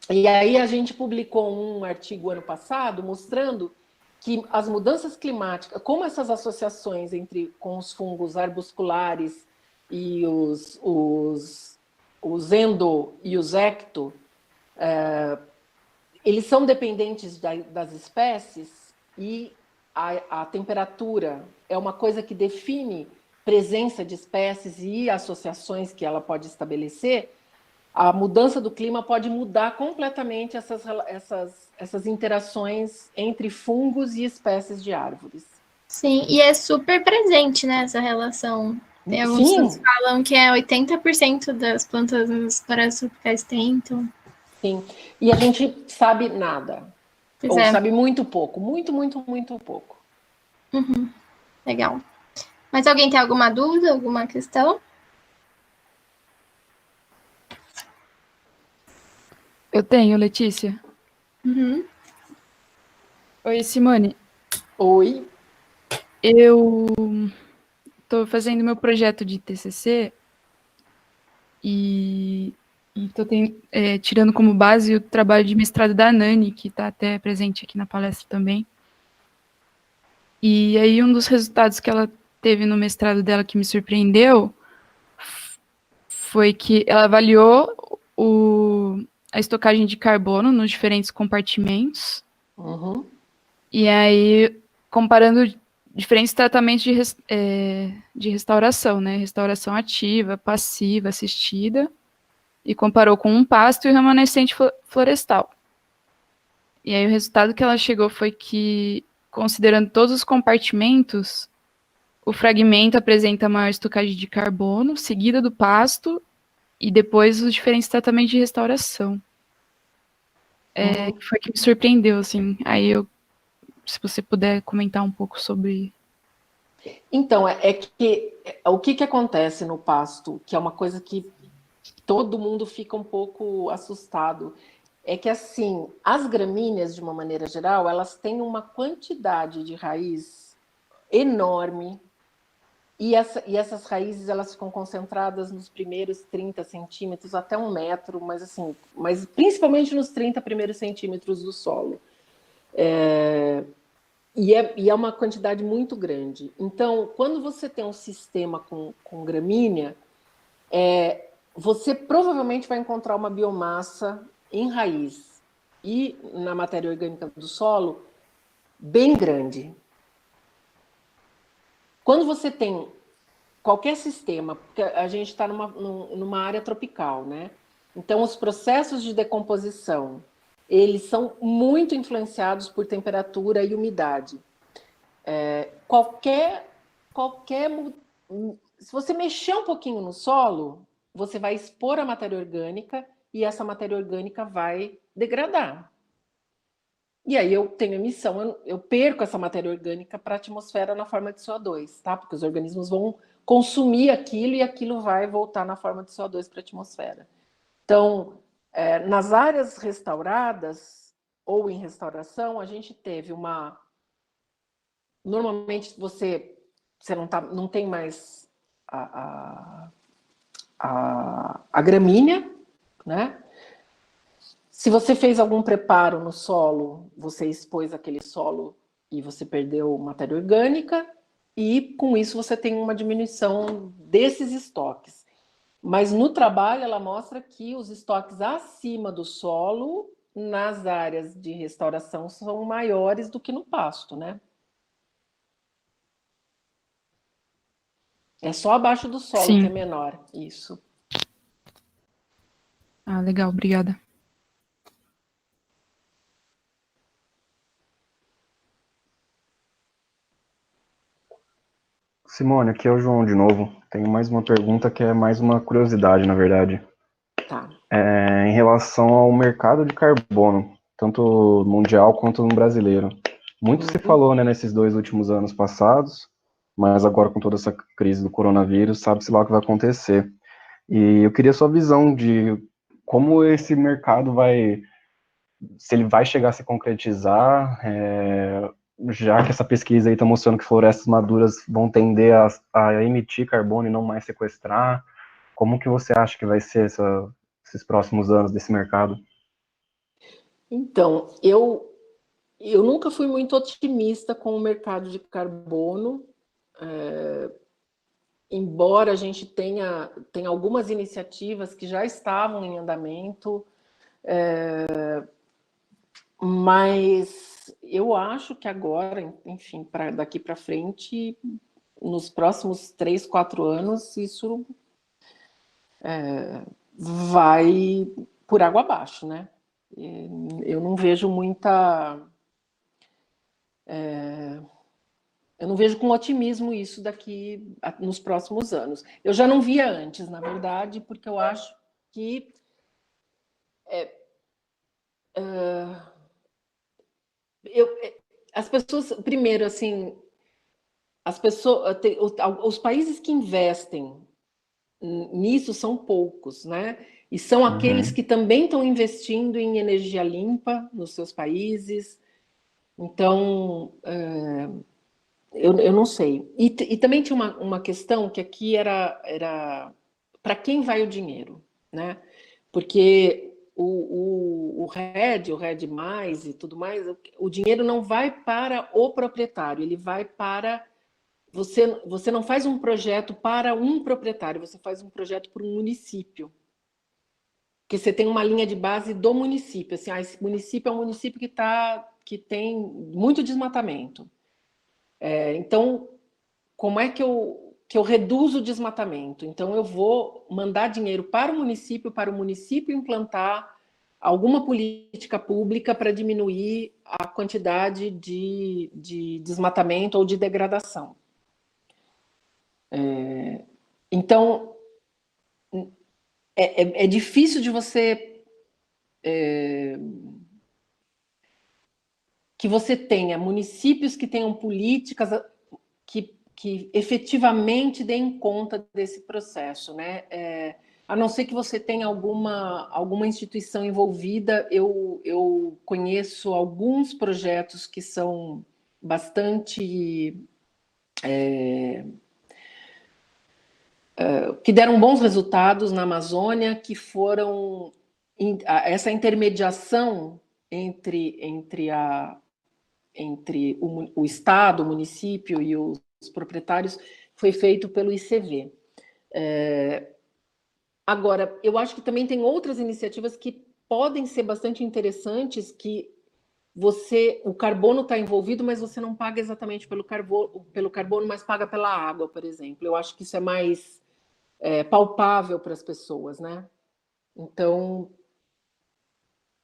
Speaker 1: E aí a gente publicou um artigo ano passado mostrando que as mudanças climáticas, como essas associações com os fungos arbusculares e os endo e os ecto, eles são dependentes das espécies, e a temperatura é uma coisa que define presença de espécies e associações que ela pode estabelecer. A mudança do clima pode mudar completamente essas interações entre fungos e espécies de árvores.
Speaker 2: Sim, e é super presente, né, essa relação Tem alguns
Speaker 1: Sim,
Speaker 2: estudos que falam que 80% das plantas nas florestas tropicais têm, então.
Speaker 1: sim. E a gente sabe nada.
Speaker 2: Pois
Speaker 1: Ou
Speaker 2: é,
Speaker 1: sabe muito pouco. Muito, muito, muito pouco.
Speaker 2: legal. Mas alguém tem alguma dúvida, alguma questão?
Speaker 4: Eu tenho, Letícia.
Speaker 2: Uhum.
Speaker 4: Oi, Simone.
Speaker 1: Oi?
Speaker 4: Eu estou fazendo meu projeto de TCC e estou tirando como base o trabalho de mestrado da Nani, que está até presente aqui na palestra também. E aí um dos resultados que ela teve no mestrado dela que me surpreendeu foi que ela avaliou a estocagem de carbono nos diferentes compartimentos.
Speaker 1: Uhum.
Speaker 4: E aí, comparando diferentes tratamentos de restauração, né? Restauração ativa, passiva, assistida, e comparou com um pasto e o remanescente florestal. E aí o resultado que ela chegou foi que, considerando todos os compartimentos, o fragmento apresenta maior estocagem de carbono, seguida do pasto, e depois os diferentes tratamentos de restauração. Foi que me surpreendeu, assim. Aí se você puder comentar um pouco sobre.
Speaker 1: Então, é que o que acontece no pasto, que é uma coisa que todo mundo fica um pouco assustado, é que, assim, as gramíneas, de uma maneira geral, elas têm uma quantidade de raiz enorme, e essas raízes elas ficam concentradas nos primeiros 30 centímetros até 1 metro, mas, assim, mas principalmente nos 30 primeiros centímetros do solo. E é uma quantidade muito grande. Então, quando você tem um sistema com gramínea, você provavelmente vai encontrar uma biomassa em raiz e na matéria orgânica do solo bem grande. Quando você tem qualquer sistema, porque a gente está numa área tropical, né? Então, os processos de decomposição, eles são muito influenciados por temperatura e umidade. Qualquer se você mexer um pouquinho no solo, você vai expor a matéria orgânica e essa matéria orgânica vai degradar. E aí eu tenho emissão, eu perco essa matéria orgânica para a atmosfera na forma de CO2, tá? Porque os organismos vão consumir aquilo e aquilo vai voltar na forma de CO2 para a atmosfera. Então, nas áreas restauradas ou em restauração, a gente teve uma... Normalmente você não tem mais a gramínea, né? Se você fez algum preparo no solo, você expôs aquele solo e você perdeu matéria orgânica, e com isso você tem uma diminuição desses estoques. Mas no trabalho ela mostra que os estoques acima do solo, nas áreas de restauração, são maiores do que no pasto, né? É só abaixo do solo que é
Speaker 4: Sim.
Speaker 1: menor, isso.
Speaker 4: Ah, legal, obrigada.
Speaker 3: Simone, aqui é o João de novo. Tenho mais uma pergunta que é mais uma curiosidade, na verdade.
Speaker 1: Tá.
Speaker 3: Em relação ao mercado de carbono, tanto mundial quanto no brasileiro. Muito se falou, né, nesses 2 últimos anos passados, mas agora com toda essa crise do coronavírus, sabe-se lá o que vai acontecer. E eu queria sua visão de como esse mercado se ele vai chegar a se concretizar, já que essa pesquisa aí está mostrando que florestas maduras vão tender a emitir carbono e não mais sequestrar. Como que você acha que vai ser esses próximos anos desse mercado?
Speaker 1: Então, eu nunca fui muito otimista com o mercado de carbono, embora a gente tenha algumas iniciativas que já estavam em andamento, mas eu acho que agora, enfim, daqui para frente, nos próximos 3, 4 anos, isso vai por água abaixo, né? Eu não vejo muita Eu não vejo com otimismo isso nos próximos anos. Eu já não via antes, na verdade, porque eu acho que as pessoas, primeiro, assim, os países que investem nisso são poucos, né? E são aqueles que também estão investindo em energia limpa nos seus países. Então, eu não sei. E também tinha uma questão que aqui era para quem vai o dinheiro, né? Porque o RED mais e tudo mais, o dinheiro não vai para o proprietário, ele vai para... Você não faz um projeto para um proprietário, você faz um projeto para um município. Porque você tem uma linha de base do município. Assim, esse município é um município que tem muito desmatamento. Então, como é que eu reduzo o desmatamento? Então, eu vou mandar dinheiro para o município implantar alguma política pública para diminuir a quantidade de desmatamento ou de degradação. Então, é difícil de você... que você tenha municípios que tenham políticas que efetivamente deem conta desse processo, né? A não ser que você tenha alguma instituição envolvida, eu conheço alguns projetos que são bastante... que deram bons resultados na Amazônia, que foram... essa intermediação entre o Estado, o município e os proprietários foi feito pelo ICV. Agora, eu acho que também tem outras iniciativas que podem ser bastante interessantes, que o carbono está envolvido, mas você não paga exatamente pelo carbono, mas paga pela água, por exemplo. Eu acho que isso é mais palpável para as pessoas, né? Então,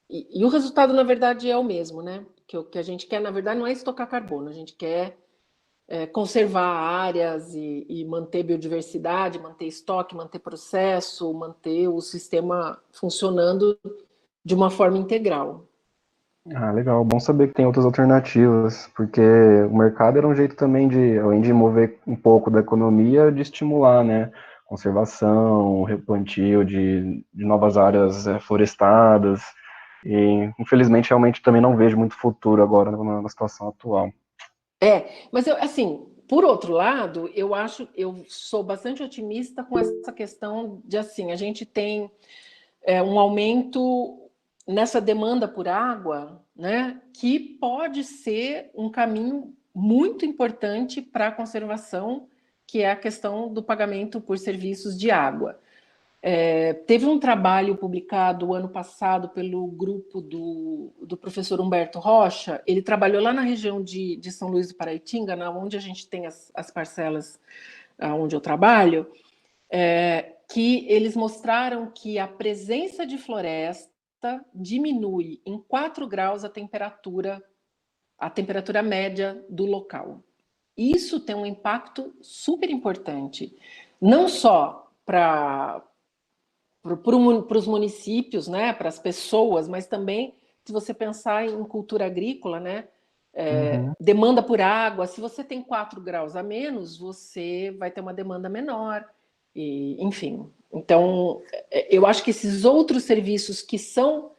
Speaker 1: e o resultado, na verdade, é o mesmo, né? Que o que a gente quer, na verdade, não é estocar carbono, a gente quer conservar áreas e manter biodiversidade, manter estoque, manter processo, manter o sistema funcionando de uma forma integral.
Speaker 3: Ah, legal. Bom saber que tem outras alternativas, porque o mercado era um jeito também de, além de mover um pouco da economia, de estimular, né? Conservação, replantio de novas áreas florestadas. E, infelizmente, realmente também não vejo muito futuro agora na situação atual.
Speaker 1: Mas assim, por outro lado, eu sou bastante otimista com essa questão de, assim, a gente tem um aumento nessa demanda por água, né, que pode ser um caminho muito importante para a conservação, que é a questão do pagamento por serviços de água. Teve um trabalho publicado ano passado pelo grupo do professor Humberto Rocha. Ele trabalhou lá na região de São Luís do Paraitinga, onde a gente tem as parcelas onde eu trabalho, que eles mostraram que a presença de floresta diminui em 4 graus a temperatura média do local. Isso tem um impacto super importante, não só para os municípios, né, para as pessoas, mas também, se você pensar em cultura agrícola, né, demanda por água. Se você tem 4 graus a menos, você vai ter uma demanda menor, e, enfim. Então, eu acho que esses outros serviços que são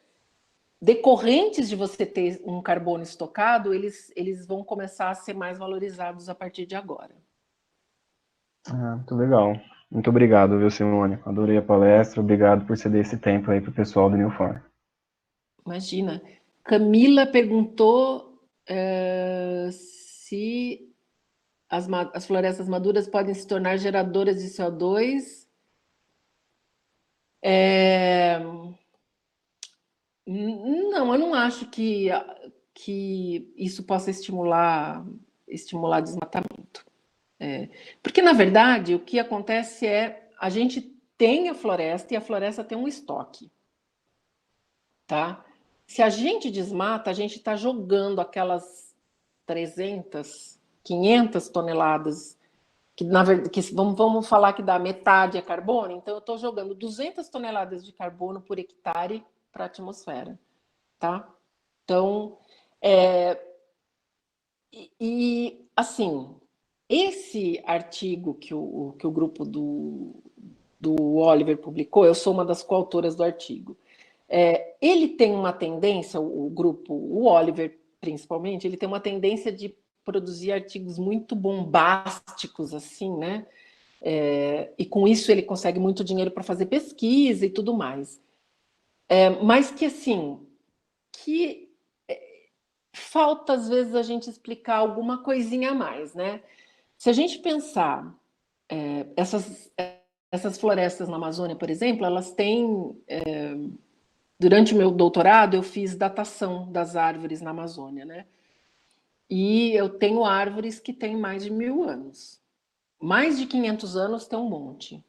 Speaker 1: decorrentes de você ter um carbono estocado, eles vão começar a ser mais valorizados a partir de agora.
Speaker 3: Muito legal. Muito obrigado, viu, Simone? Adorei a palestra. Obrigado por ceder esse tempo aí para o pessoal do Newform.
Speaker 1: Imagina. Camila perguntou se as florestas maduras podem se tornar geradoras de CO2. Não, eu não acho que isso possa estimular desmatamento. Porque, na verdade, o que acontece é a gente tem a floresta e a floresta tem um estoque. Tá? Se a gente desmata, a gente está jogando aquelas 300 500 toneladas, que na verdade, vamos falar que dá metade é carbono, então eu estou jogando 200 toneladas de carbono por hectare para a atmosfera, tá? Então, assim, esse artigo que o grupo do Oliver publicou, eu sou uma das coautoras do artigo, ele tem uma tendência, o Oliver principalmente, ele tem uma tendência de produzir artigos muito bombásticos, assim, né? E com isso ele consegue muito dinheiro para fazer pesquisa e tudo mais. Mas que, assim, falta, às vezes, a gente explicar alguma coisinha a mais, né? Se a gente pensar, essas florestas na Amazônia, por exemplo, elas têm... durante o meu doutorado, eu fiz datação das árvores na Amazônia, né? E eu tenho árvores que têm mais de 1000 anos. Mais de 500 anos tem um monte.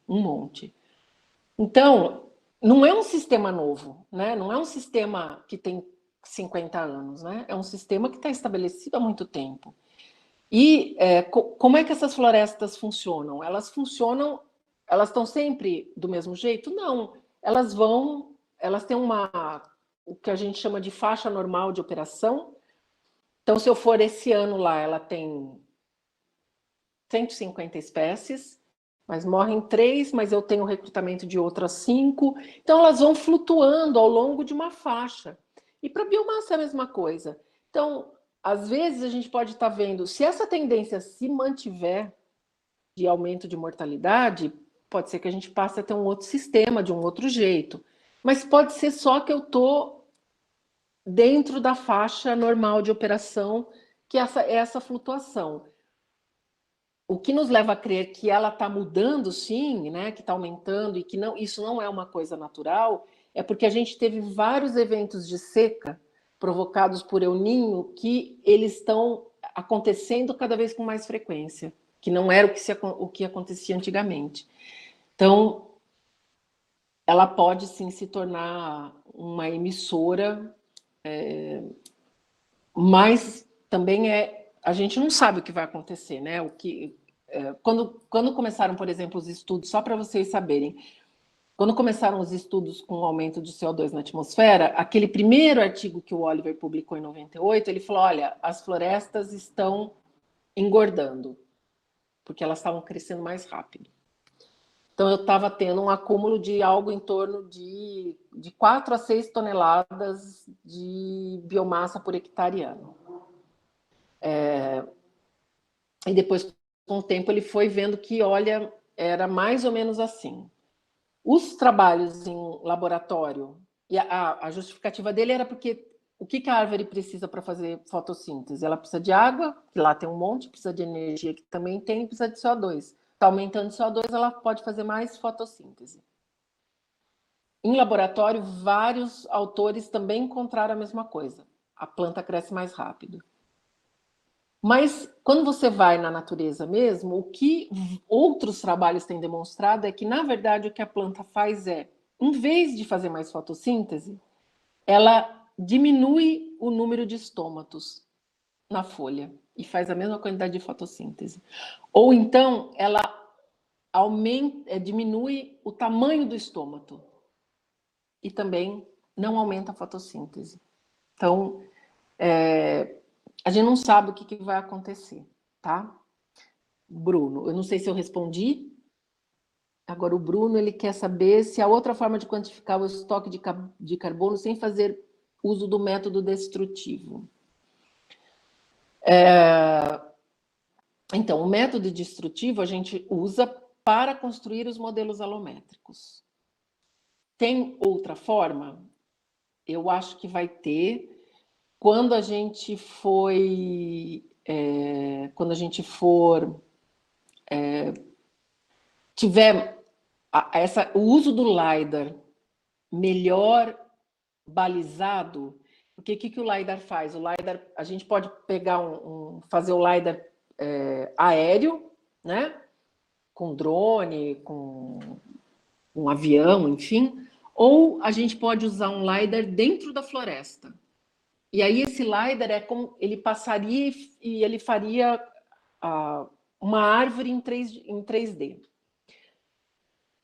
Speaker 1: Então, não é um sistema novo, né? Não é um sistema que tem 50 anos, né? É um sistema que está estabelecido há muito tempo. E como é que essas florestas funcionam? Elas estão sempre do mesmo jeito? Não. Elas têm o que a gente chama de faixa normal de operação. Então, se eu for esse ano lá, ela tem 150 espécies, mas morrem 3, mas eu tenho recrutamento de outras 5. Então, elas vão flutuando ao longo de uma faixa. E para a biomassa é a mesma coisa. Então, às vezes, a gente pode estar vendo, se essa tendência se mantiver de aumento de mortalidade, pode ser que a gente passe a ter um outro sistema, de um outro jeito. Mas pode ser só que eu estou dentro da faixa normal de operação, que é essa flutuação. O que nos leva a crer que ela está mudando, sim, né, que está aumentando, e que isso não é uma coisa natural, é porque a gente teve vários eventos de seca provocados por El Niño que eles estão acontecendo cada vez com mais frequência, que não era o que acontecia antigamente. Então, ela pode, sim, se tornar uma emissora, mas também a gente não sabe o que vai acontecer, né? Quando começaram, por exemplo, os estudos, só para vocês saberem, quando começaram os estudos com o aumento de CO2 na atmosfera, aquele primeiro artigo que o Oliver publicou em 98, ele falou, olha, as florestas estão engordando, porque elas estavam crescendo mais rápido. Então, eu estava tendo um acúmulo de algo em torno de 4 a 6 toneladas de biomassa por hectare ano. E depois, com o tempo, ele foi vendo que, olha, era mais ou menos assim. Os trabalhos em laboratório, e a justificativa dele era porque o que a árvore precisa para fazer fotossíntese? Ela precisa de água, que lá tem um monte, precisa de energia, que também tem, e precisa de CO2. Está aumentando o CO2, ela pode fazer mais fotossíntese. Em laboratório, vários autores também encontraram a mesma coisa. A planta cresce mais rápido. Mas, quando você vai na natureza mesmo, o que outros trabalhos têm demonstrado é que, na verdade, o que a planta faz em vez de fazer mais fotossíntese, ela diminui o número de estômatos na folha e faz a mesma quantidade de fotossíntese. Ou então, ela diminui o tamanho do estômato e também não aumenta a fotossíntese. Então, a gente não sabe o que vai acontecer, tá? Bruno, eu não sei se eu respondi. Agora, o Bruno, ele quer saber se há outra forma de quantificar o estoque de carbono sem fazer uso do método destrutivo. Então, o método destrutivo a gente usa para construir os modelos alométricos. Tem outra forma? Eu acho que vai ter quando a gente for tiver o uso do LiDAR melhor balizado. Porque o que o LiDAR faz? O LiDAR, a gente pode pegar fazer o LiDAR aéreo, né? Com drone, com um avião, enfim, ou a gente pode usar um LiDAR dentro da floresta. E aí esse LiDAR ele passaria e ele faria uma árvore em 3D.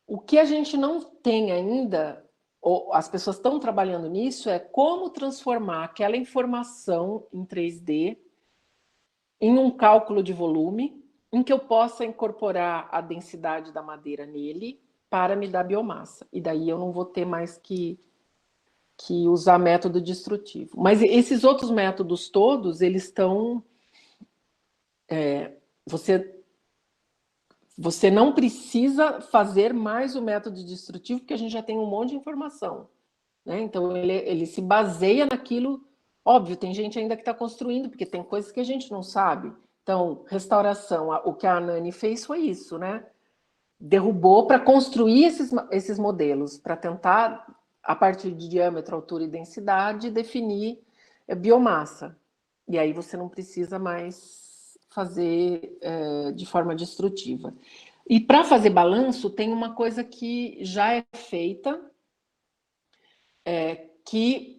Speaker 1: O que a gente não tem ainda, ou as pessoas estão trabalhando nisso, é como transformar aquela informação em 3D em um cálculo de volume, em que eu possa incorporar a densidade da madeira nele para me dar biomassa. E daí eu não vou ter mais que usar método destrutivo. Mas esses outros métodos todos, eles estão... Você não precisa fazer mais o método destrutivo, porque a gente já tem um monte de informação, né? Então, ele se baseia naquilo... Óbvio, tem gente ainda que está construindo, porque tem coisas que a gente não sabe. Então, restauração, o que a Nani fez foi isso, né? Derrubou para construir esses modelos, para tentar, a partir de diâmetro, altura e densidade, definir biomassa. E aí você não precisa mais fazer de forma destrutiva. E para fazer balanço, tem uma coisa que já é feita,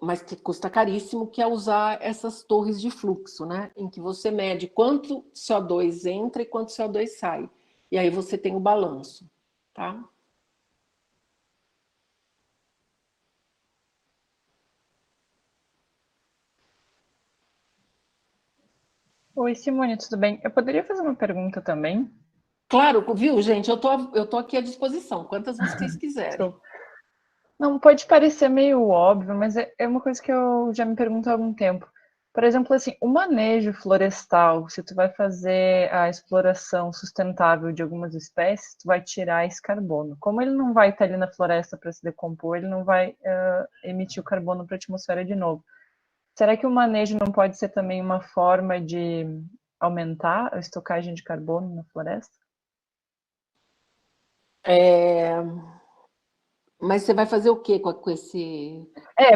Speaker 1: mas que custa caríssimo, que é usar essas torres de fluxo, né? Em que você mede quanto CO2 entra e quanto CO2 sai. E aí você tem o balanço, tá?
Speaker 5: Oi, Simone, tudo bem? Eu poderia fazer uma pergunta também?
Speaker 1: Claro, viu, gente? Eu tô aqui à disposição, quantas vocês quiserem.
Speaker 5: Não, pode parecer meio óbvio, mas é uma coisa que eu já me pergunto há algum tempo. Por exemplo, assim, o manejo florestal, se tu vai fazer a exploração sustentável de algumas espécies, tu vai tirar esse carbono. Como ele não vai estar ali na floresta para se decompor, ele não vai emitir o carbono para a atmosfera de novo. Será que o manejo não pode ser também uma forma de aumentar a estocagem de carbono na floresta?
Speaker 1: Mas você vai fazer o quê com esse...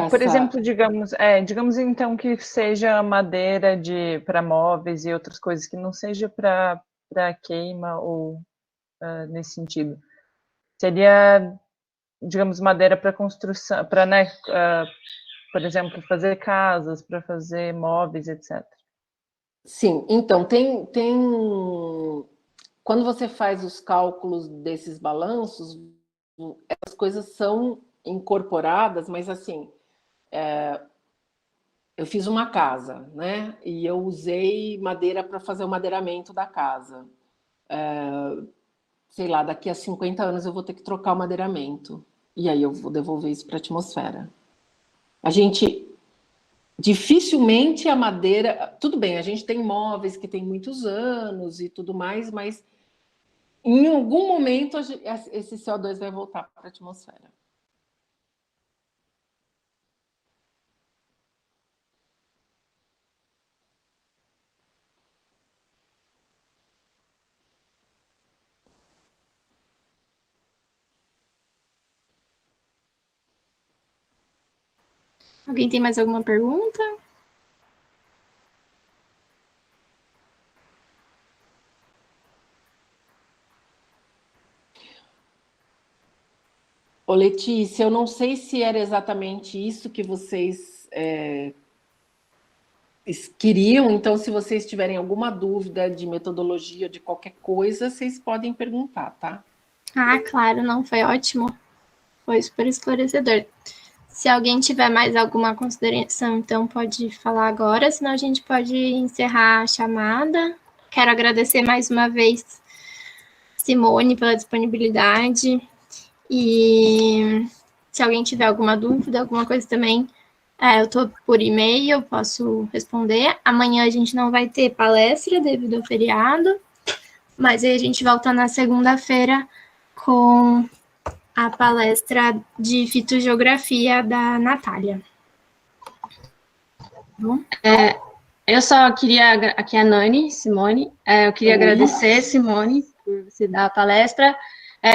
Speaker 5: Por exemplo, digamos então que seja madeira para móveis e outras coisas, que não seja para queima ou nesse sentido. Seria, digamos, madeira para construção, para, né, por exemplo, fazer casas, para fazer móveis, etc.
Speaker 1: Sim, então, quando você faz os cálculos desses balanços, essas coisas são incorporadas, mas assim, eu fiz uma casa, né? E eu usei madeira para fazer o madeiramento da casa. Sei lá, daqui a 50 anos eu vou ter que trocar o madeiramento. E aí eu vou devolver isso para a atmosfera. A gente... Dificilmente a madeira... Tudo bem, a gente tem móveis que têm muitos anos e tudo mais, mas em algum momento esse CO2 vai voltar para a atmosfera.
Speaker 2: Alguém tem mais alguma pergunta?
Speaker 1: Ô, Letícia, eu não sei se era exatamente isso que vocês queriam, então se vocês tiverem alguma dúvida de metodologia, de qualquer coisa, vocês podem perguntar, tá?
Speaker 2: Ah, claro, não, foi ótimo. Foi super esclarecedor. Se alguém tiver mais alguma consideração, então pode falar agora, senão a gente pode encerrar a chamada. Quero agradecer mais uma vez, Simone, pela disponibilidade. E se alguém tiver alguma dúvida, alguma coisa também, eu estou por e-mail, eu posso responder. Amanhã a gente não vai ter palestra devido ao feriado, mas aí a gente volta na segunda-feira com a palestra de fitogeografia da Natália.
Speaker 6: Bom, eu só queria, aqui é a Nani, Simone, eu queria agradecer, Simone, por você dar a palestra.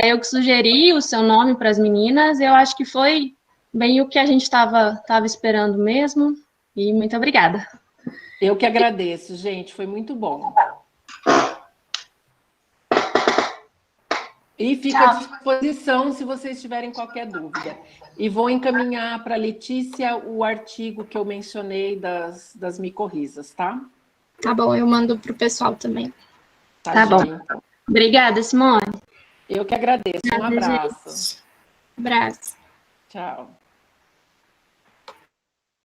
Speaker 6: Eu que sugeri o seu nome para as meninas, eu acho que foi bem o que a gente estava esperando mesmo, e muito obrigada.
Speaker 1: Eu que agradeço, gente, foi muito bom. E fico à disposição se vocês tiverem qualquer dúvida. E vou encaminhar para a Letícia o artigo que eu mencionei das micorrizas, tá?
Speaker 2: Tá bom, eu mando para o pessoal também.
Speaker 6: Tá bom.
Speaker 1: Então.
Speaker 6: Obrigada, Simone.
Speaker 1: Eu que agradeço. Um
Speaker 2: Obrigada,
Speaker 1: abraço.
Speaker 2: Abraço.
Speaker 1: Tchau.